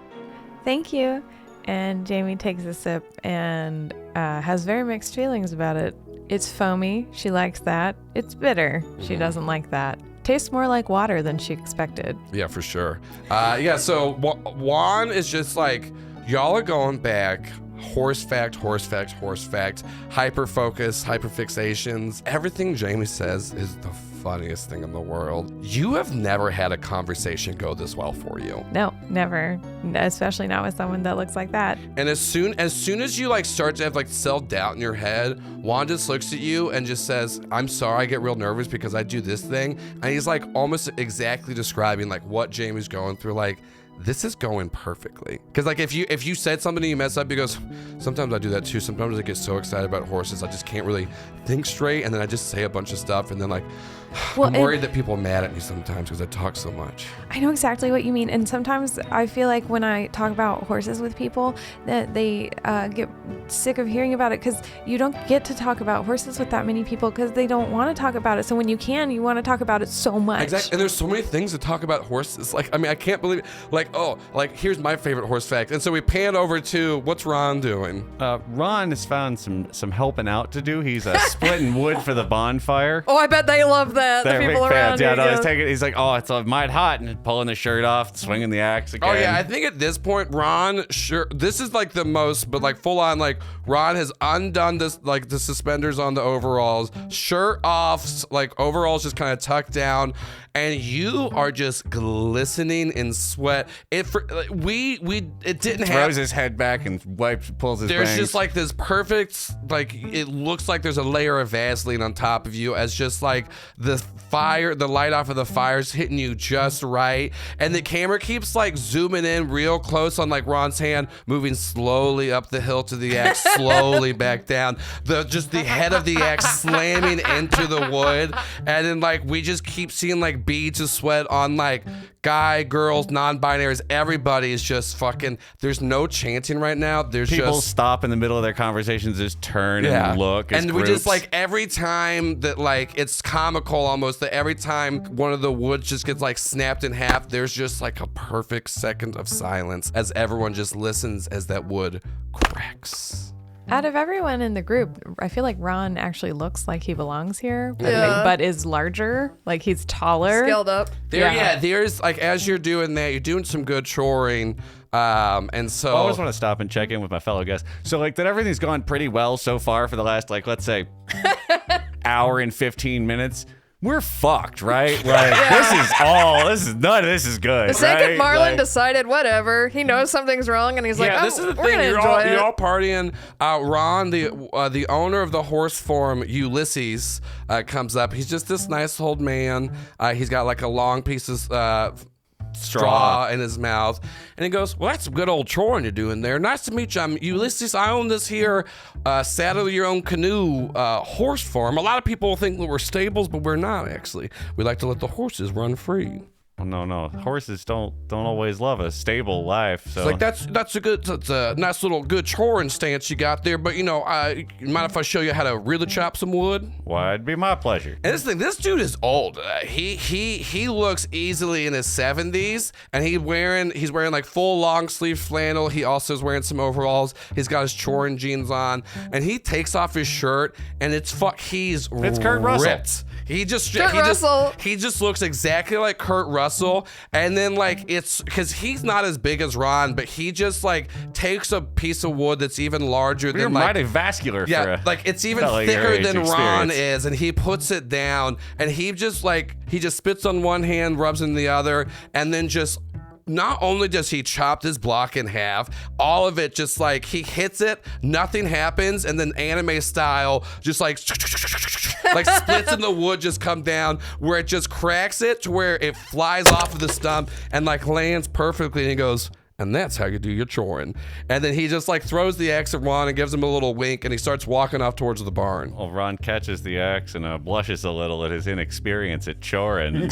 Thank you. And Jamie takes a sip and has very mixed feelings about it. It's foamy. She likes that. It's bitter. She doesn't like that. Tastes more like water than she expected. Yeah, for sure. So Juan is just y'all are going back. Horse fact, hyper focus, hyper fixations. Everything Jamie says is the funniest thing in the world. You have never had a conversation go this well for you. No, never. Especially not with someone that looks like that. And as soon as you start to have self-doubt in your head, Juan just looks at you and just says, "I'm sorry, I get real nervous because I do this thing." And he's almost exactly describing what Jamie's going through. This is going perfectly. Because if you said something and you mess up, he goes, "Sometimes I do that too. Sometimes I get so excited about horses, I just can't really think straight. And then I just say a bunch of stuff. And then I'm worried that people are mad at me sometimes because I talk so much." I know exactly what you mean. And sometimes I feel like when I talk about horses with people that they get sick of hearing about it because you don't get to talk about horses with that many people because they don't want to talk about it. So when you can, you want to talk about it so much. Exactly. And there's so many things to talk about horses. I can't believe it. Here's my favorite horse fact. And so we pan over to what's Ron doing? Ron has found some helping out to do. He's splitting wood for the bonfire. Oh, I bet they love that. They're the people big around fans. Yeah, here. no, he's like, "Oh, it's might hot," and pulling the shirt off, swinging the axe again. Oh yeah, I think at this point, Ron, sure, this is the most, but full on, Ron has undone this, the suspenders on the overalls, shirt off, overalls just kind of tucked down, and you are just glistening in sweat. It didn't happen. Throws his head back and pulls his There's bangs. just this perfect, it looks like there's a layer of Vaseline on top of you as just the light off of the fire's hitting you just right. And the camera keeps zooming in real close on Ron's hand, moving slowly up the hill to the axe, slowly back down. The head of the axe slamming into the wood. And then we just keep seeing beads of sweat on guy, girls, non-binaries. Everybody is just fucking, there's no chanting right now. There's people just stop in the middle of their conversations, just turn and look. And we just every time that it's comical almost that every time one of the woods just gets snapped in half, there's just a perfect second of silence as everyone just listens as that wood cracks. Out of everyone in the group, I feel like Ron actually looks like he belongs here, Yeah. but is larger. He's taller. Scaled up. There's as you're doing that, you're doing some good choring. And so I always want to stop and check in with my fellow guests. So that everything's gone pretty well so far for the last let's say hour and 15 minutes. We're fucked, right? None of this is good. The second right? Marlon decided whatever, he knows something's wrong, and he's like, this is the we're thing. gonna You're enjoy it. all partying. Ron, the owner of the horse farm, Ulysses, comes up. He's just this nice old man. He's got a long piece of straw in his mouth. And he goes, well, that's some good old choring you're doing there. Nice to meet you. I'm Ulysses. I own this here saddle your own canoe horse farm. A lot of people think that we're stables, but we're not actually. We like to let the horses run free. Oh, no. Horses don't always love a stable life. So It's like that's a nice little good choring stance you got there. But you mind if I show you how to really chop some wood? Why, it'd be my pleasure. And this dude is old. He looks easily in his 70s, and he's wearing like full long sleeve flannel. He also is wearing some overalls. He's got his choring jeans on, and he takes off his shirt, and it's Kurt Russell. He just looks exactly like Kurt Russell, and then like it's because he's not as big as Ron, but he just like takes a piece of wood that's even larger You're than like mighty vascular. yeah, for a like it's even fella your thicker age than Ron experience. is, and he puts it down, and he just spits on one hand, rubs in the other, and then just. Not only does he chop this block in half, all of it just like he hits it, nothing happens, and then anime style, just like splits in the wood just come down where it just cracks it to where it flies off of the stump and like lands perfectly, and he goes, and that's how you do your choring. And then he just like throws the axe at Ron and gives him a little wink, and he starts walking off towards the barn. Well, Ron catches the axe and blushes a little at his inexperience at choring.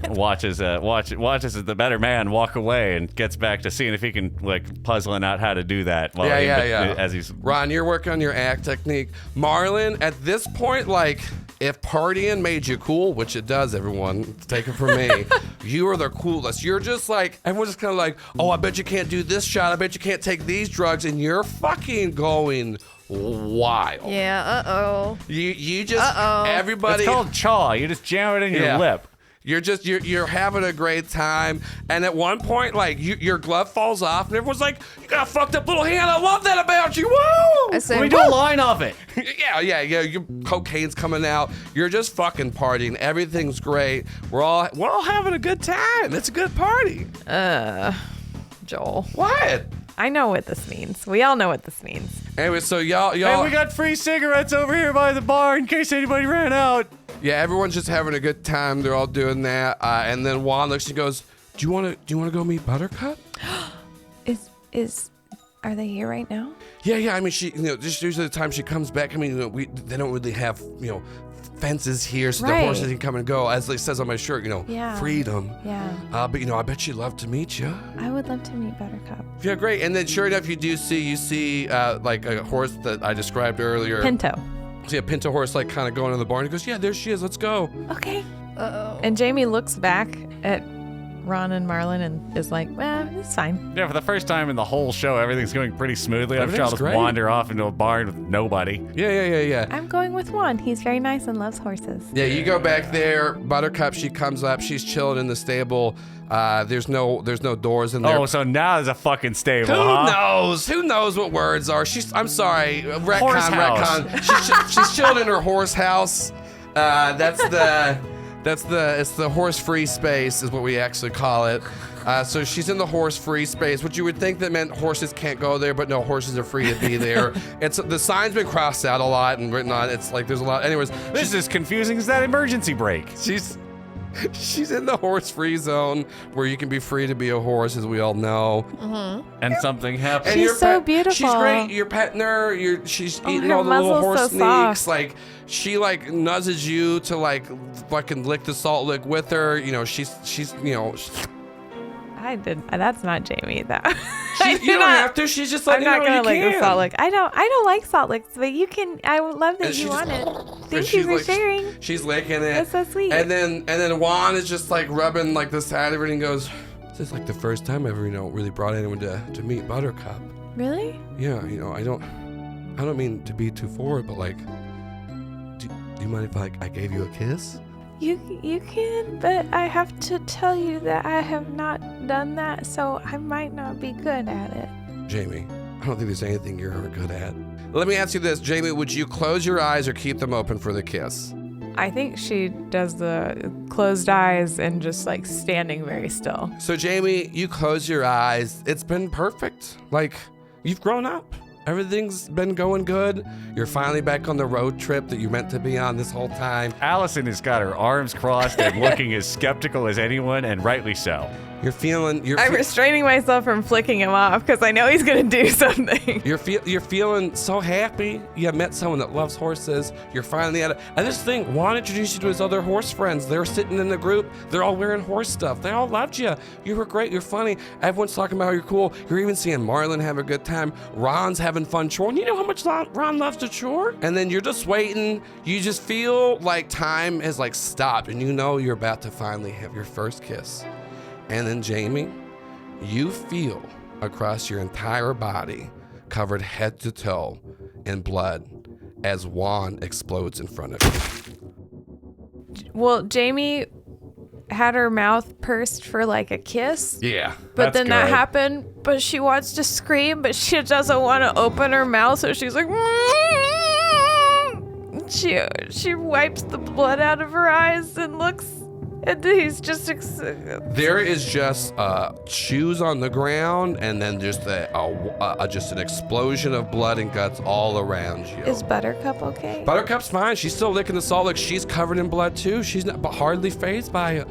watches the better man walk away and gets back to seeing if he can like puzzling out how to do that. As he's Ron, you're working on your act technique. Marlon, at this point, like if partying made you cool, which it does, everyone, take it from me, you are the coolest. You're just like everyone's just kind of like, oh, I bet you can't do this shot. I bet you can't take these drugs, and you're fucking going wild. Yeah. You just everybody. it's called chaw. You just jam it in your lip. You're having a great time, and at one point, like your glove falls off, and everyone's like, "You got a fucked up little hand. I love that about you." Woo! I say, We do a line of it. Yeah. Your cocaine's coming out. You're just fucking partying. Everything's great. We're all having a good time. It's a good party. Joel. What? I know what this means. We all know what this means. Anyway, so y'all. And we got free cigarettes over here by the bar in case anybody ran out. Yeah, everyone's just having a good time. They're all doing that, and then Juan looks and goes, "Do you want to go meet Buttercup?" Are they here right now? Yeah. I mean, she, just usually the time she comes back. I mean, they don't really have, fences here, so the horses can come and go. As it says on my shirt, freedom. Yeah. But I bet she'd love to meet you. I would love to meet Buttercup. Yeah, great. And then sure enough, you see like a horse that I described earlier. Pinto. See a pinto horse like kind of going in the barn. He goes, yeah, there she is. Let's go. Okay. And Jamie looks back at Ron and Marlon and is like, well, it's fine. Yeah, for the first time in the whole show, everything's going pretty smoothly. I'm sure I'll just great. wander off into a barn with nobody. Yeah. I'm going with Juan. He's very nice and loves horses. Yeah, you go back there. Buttercup, she comes up. She's chilling in the stable. There's no doors in there. Oh, so now there's a fucking stable, Who knows? Who knows what words are? I'm sorry. Horse house. Retcon. She's chilling in her horse house. It's the horse-free space is what we actually call it. So she's in the horse-free space, which you would think that meant horses can't go there, but no, horses are free to be there. The sign's been crossed out a lot and written on. It's like there's a lot. Anyways, this is as confusing as that emergency brake. She's in the horse-free zone where you can be free to be a horse, as we all know. Mm-hmm. And something happens. She's so beautiful. She's great. You're petting her. She's eating her all the little muzzle's horse so sneaks. soft. Like she like nudges you to like fucking lick the salt lick with her. She's I did. That's not Jamie, though. You don't have to. She's just like, I'm not gonna lick the salt lick. I don't like salt licks, but you can. I would love that you want it. Thank you for sharing. She's licking it. That's so sweet. And then Juan is just like rubbing like the side of it and goes, "This is like the first time I ever really brought anyone to meet Buttercup." Really? Yeah. I don't mean to be too forward, but like, do you mind if I gave you a kiss? You can, but I have to tell you that I have not done that, so I might not be good at it. Jamie, I don't think there's anything you're good at. Let me ask you this, Jamie, would you close your eyes or keep them open for the kiss? I think she does the closed eyes and just like standing very still. So Jamie, you close your eyes. It's been perfect. Like, you've grown up. Everything's been going good. You're finally back on the road trip that you meant to be on this whole time. Allison has got her arms crossed and looking as skeptical as anyone, and rightly so. I'm restraining myself from flicking him off because I know he's gonna do something. You're feeling so happy. You met someone that loves horses. You're finally at it. And this thing, Juan introduced you to his other horse friends. They were sitting in the group. They're all wearing horse stuff. They all loved you. You were great. You're funny. Everyone's talking about how you're cool. You're even seeing Marlon have a good time. Ron's having fun choring. You know how much Ron loves to chore? And then you're just waiting. You just feel like time has like stopped, and you know you're about to finally have your first kiss. And then, Jamie, you feel across your entire body, covered head to toe in blood, as Juan explodes in front of you. Well, Jamie had her mouth pursed for like a kiss. Yeah. But then that happened, but she wants to scream, but she doesn't want to open her mouth, so she's like... She wipes the blood out of her eyes and looks... And he's just... There is just shoes on the ground, and then just just an explosion of blood and guts all around you. Is Buttercup okay? Buttercup's fine. She's still licking the salt. Like she's covered in blood too. She's not, but hardly fazed by it.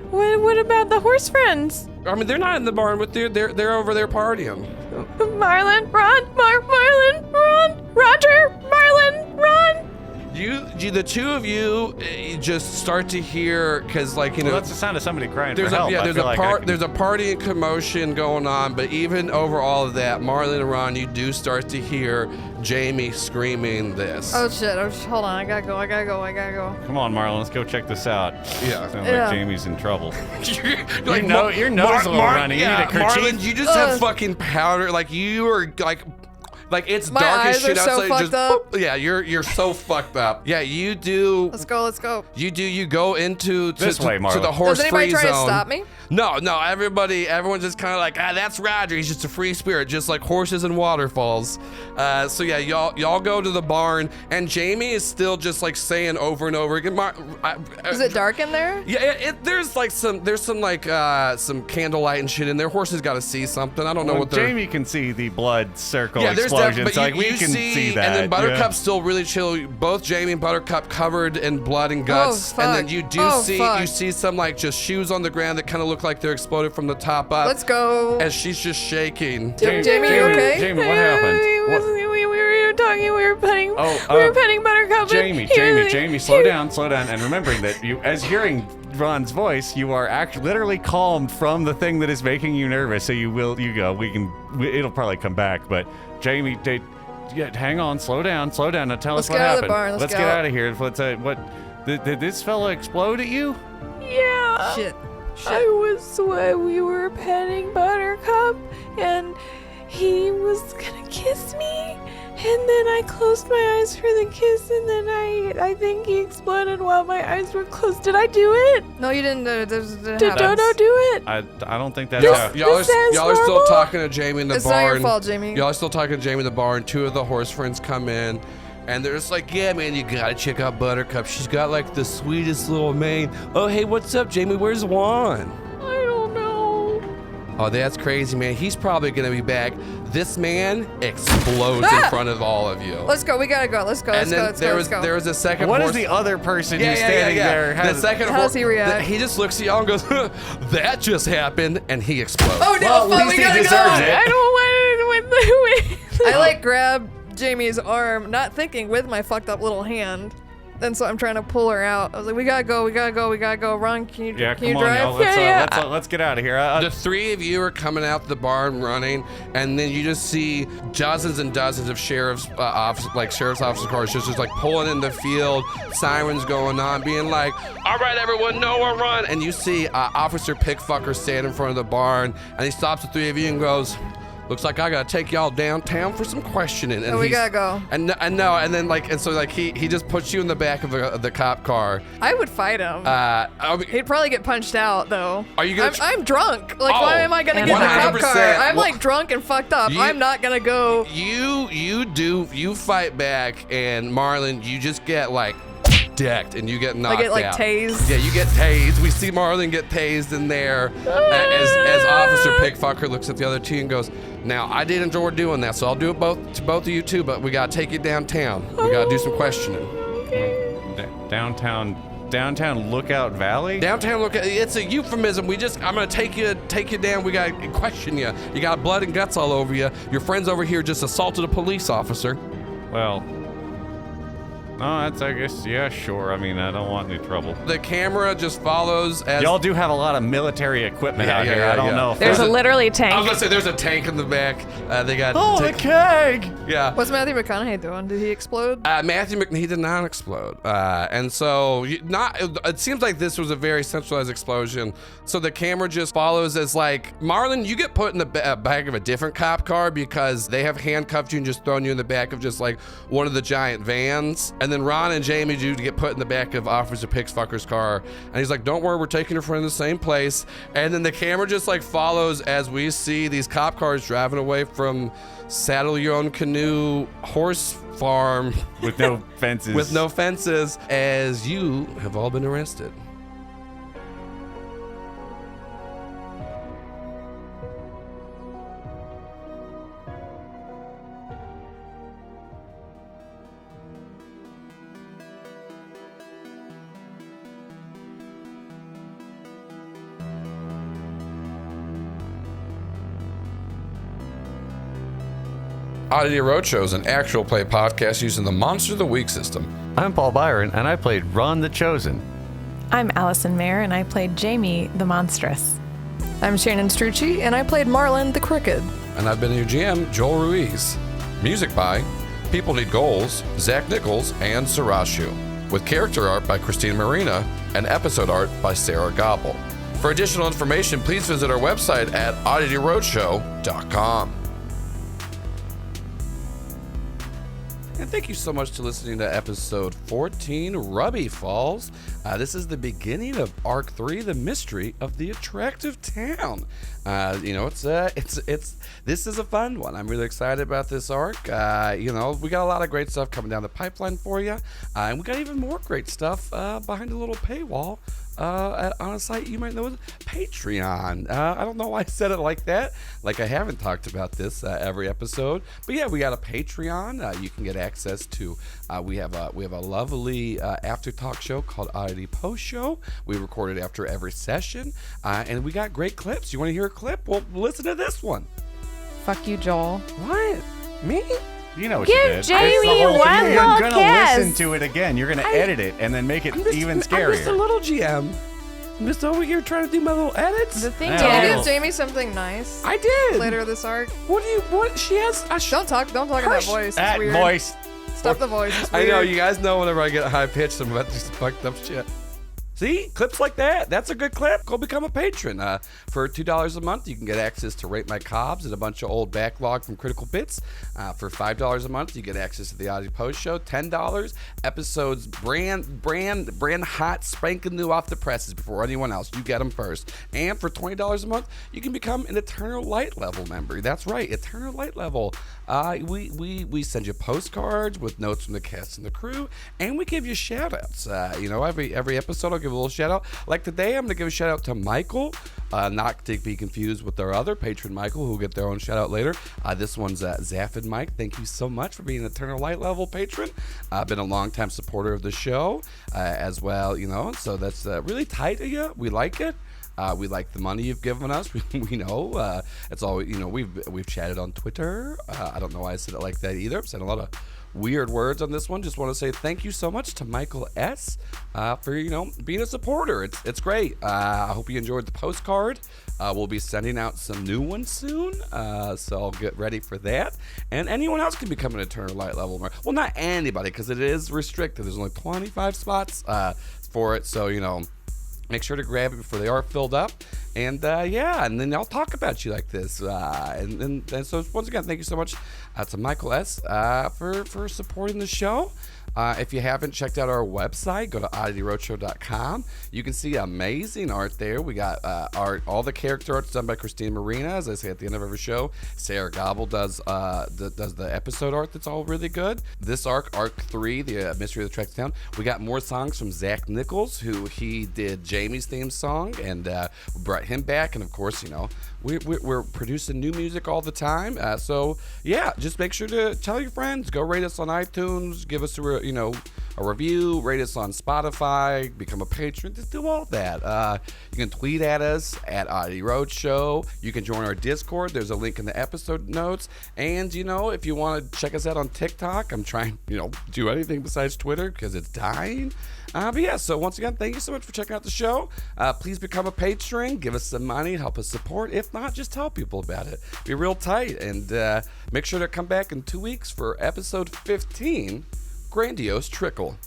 What about the horse friends? I mean, they're not in the barn with you. They're over there partying. Marlon, Ron, Marlon, Ron, Roger, Marlon, Ron. The two of you just start to hear, because like, you know, that's the sound of somebody crying there's for help. There's a party and commotion going on, but even over all of that, Marlon and Ron, you do start to hear Jamie screaming this. Oh shit, hold on, I gotta go. Come on, Marlon, let's go check this out. Yeah. Sounds like Jamie's in trouble. Like, your nose is a little runny. You need a kerchief. Marlon, you just have fucking powder. Like you are like it's My dark as eyes shit are so outside. fucked Just up. yeah, you're so fucked up. Yeah, you do. Let's go. You go into This way, Marlon. to the horse Does anybody free try zone. to stop me? No, everyone's just kind of like, that's Roger. He's just a free spirit, just like horses and waterfalls. So yeah, y'all go to the barn, and Jamie is still just like saying over and over again. Is it dark in there? Yeah, there's some candlelight and shit in there. Horses got to see something. I don't know what they're. Jamie can see the blood circle Yeah, there's explosions. definitely, We can see that. And then Buttercup's still really chill. Both Jamie and Buttercup covered in blood and guts. And then you see some like just shoes on the ground that kind of look like they're exploded from the top up. Let's go. As she's just shaking. Jamie, you okay? Jamie, what happened? We were talking. We were petting Buttercup. Jamie, slow down, and remembering that as hearing Ron's voice, you are literally calmed from the thing that is making you nervous. So it'll probably come back. But Jamie, hang on, slow down. Now tell us what happened. Let's get out of here. Did this fella explode at you? Yeah. Shit. We were petting Buttercup, and he was gonna kiss me, and then I closed my eyes for the kiss, and then I think he exploded while my eyes were closed. Did I do it? No, you didn't. Did Dodo do it? I don't think that's how. Y'all are still talking to Jamie in the It's barn. not your fault, Jamie. Y'all are still talking to Jamie in the barn. Two of the horse friends come in. And they're just like, yeah, man, you gotta check out Buttercup. She's got like the sweetest little mane. Oh, hey, what's up, Jamie? Where's Juan? I don't know. Oh, that's crazy, man. He's probably gonna be back. This man explodes in front of all of you. Let's go. We gotta go. Let's go. There was a second. What horse. is the other person who's standing there? The second How does he react? He just looks at y'all and goes, that just happened, and he explodes. Oh no! Well, at least he deserves it. I don't want to. I like grab Jamie's arm, not thinking with my fucked up little hand. And so I'm trying to pull her out. I was like, we gotta go. Ron, can you drive? Y'all. Let's get out of here. The three of you are coming out the barn running, and then you just see dozens and dozens of sheriff's officer cars just like pulling in the field, sirens going on, being like, all right, everyone, nowhere run. And you see Officer Pickfucker stand in front of the barn, and he stops the three of you and goes, looks like I gotta take y'all downtown for some questioning. And we gotta go. And so he just puts you in the back of the cop car. I would fight him. He'd probably get punched out though. Are you gonna? I'm drunk. Like, why am I gonna get in the cop car? I'm like drunk and fucked up. I'm not gonna go. You fight back, and Marlon, you just get like decked, and you get knocked out. I get like tased. Yeah, you get tased. We see Marlon get tased in there as Officer Pickfucker looks at the other two and goes, now, I did enjoy doing that, so I'll do it to both of you too, but we gotta take you downtown. We gotta do some questioning. Downtown downtown Lookout Valley? Downtown Lookout. It's a euphemism. I'm gonna take you down. We gotta question you. You got blood and guts all over you. Your friends over here just assaulted a police officer. Well, no, that's, I guess, yeah, sure. I mean, I don't want any trouble. The camera just follows as... Y'all do have a lot of military equipment out here. I don't know if There's literally a tank. I was gonna say there's a tank in the back. They got... the keg! Yeah. What's Matthew McConaughey doing? Did he explode? Matthew McConaughey did not explode. And so it seems like this was a very centralized explosion. So the camera just follows as like, Marlon, you get put in the back of a different cop car because they have handcuffed you and just thrown you in the back of just like one of the giant vans. And then Ron and Jamie do get put in the back of Officer Pickfucker's car. And he's like, don't worry, we're taking her friend in the same place. And then the camera just like follows as we see these cop cars driving away from Saddle Your Own Canoe horse farm. With no fences. With no fences, as you have all been arrested. Oddity Roadshow is an actual play podcast using the Monster of the Week system. I'm Paul Byron, and I played Ron the Chosen. I'm Allison Maier, and I played Jamie the Monstrous. I'm Shannon Strucci, and I played Marlon the Crooked. And I've been your GM, Joel Ruiz. Music by People Need Goals, Zach Nichols, and Sarashu. With character art by Christina Marina and episode art by Sarah Gobble. For additional information, please visit our website at oddityroadshow.com. And thank you so much to listening to episode 14, Rubby Falls. This is the beginning of Arc 3, The Mystery of the Attractive Town. This is a fun one. I'm really excited about this arc. We got a lot of great stuff coming down the pipeline for you. And we got even more great stuff behind a little paywall. On a site you might know as Patreon. I don't know why I said it like that. Like I haven't talked about this every episode. But yeah, we got a Patreon. You can get access to. We have a lovely after talk show called Oddity Post Show. We record it after every session, and we got great clips. You want to hear a clip? Well, listen to this one. Fuck you, Joel. What? Me? You know what Give you did. Jamie one You're little going to kiss. listen to it again. You're going to edit it and then make it even scarier. I'm just a little GM. I'm just over here trying to do my little edits. The thing I Did you know. give is, Jamie something nice I did. later this arc? What? She has. Don't talk in that voice. It's That weird. voice. Stop the voice. It's I weird. know, you guys know whenever I get high pitched, I'm about to do some fucked up shit. See? Clips like that. That's a good clip. Go become a patron. For $2 a month, you can get access to Rate My Cobbs and a bunch of old backlog from Critical Bits. For $5 a month, you get access to the Oddity Post Show. $10, episodes brand hot, spanking new off the presses before anyone else. You get them first. And for $20 a month, you can become an Eternal Light Level member. That's right, Eternal Light Level. We send you postcards with notes from the cast and the crew, and we give you shout outs. Every episode I'll give a little shout out. Like today, I'm going to give a shout out to Michael, not to be confused with our other patron, Michael, who will get their own shout out later. This one's Zaphid Mike. Thank you so much for being an Eternal Light Level patron. Been a long-time supporter of the show as well, so that's really tight of you. We like it. We like the money you've given us. We know it's all. We've chatted on Twitter. I don't know why I said it like that either. I've said a lot of weird words on this one. Just want to say thank you so much to Michael S. For being a supporter. It's great. I hope you enjoyed the postcard. We'll be sending out some new ones soon, so I'll get ready for that. And anyone else can become an Eternal Light Level member. Well, not anybody, because it is restricted. There's only 25 spots for it, so make sure to grab it before they are filled up. And and then I'll talk about you like this. And so once again, thank you so much to Michael S. For supporting the show. If you haven't checked out our website, go to oddityroadshow.com. You can see amazing art there. We got art, all the character art's done by Christina Marina, as I say at the end of every show. Sarah Gobble does the episode art that's all really good. This arc 3, the Mystery of the Attractive Town, we got more songs from Zach Nichols, who he did Jamie's theme song, and we brought him back. And of course, we're producing new music all the time. So yeah, just make sure to tell your friends, go rate us on iTunes, give us a review, rate us on Spotify, become a patron, just do all that. You can tweet at us at Oddity Roadshow. You can join our Discord. There's a link in the episode notes. And, if you want to check us out on TikTok, I'm trying, do anything besides Twitter because it's dying. But yeah, so once again, thank you so much for checking out the show. Please become a patron. Give us some money. Help us support. If not, just tell people about it. Be real tight. And make sure to come back in 2 weeks for episode 15, Grandiose Trickle.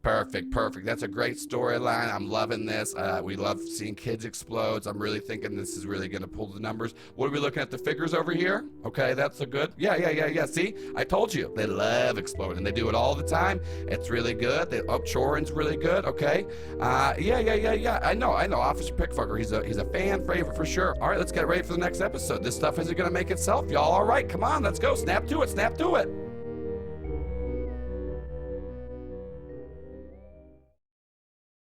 Perfect. That's a great storyline. I'm loving this. We love seeing kids explode. I'm really thinking this is really going to pull the numbers. What are we looking at? The figures over here? Okay, that's a good. Yeah. See, I told you. They love exploding. They do it all the time. It's really good. Chorin's really good. Okay. Yeah. I know. Officer Pickfucker. He's a fan favorite for sure. All right, let's get ready for the next episode. This stuff isn't going to make itself, y'all. All right, come on. Let's go. Snap to it.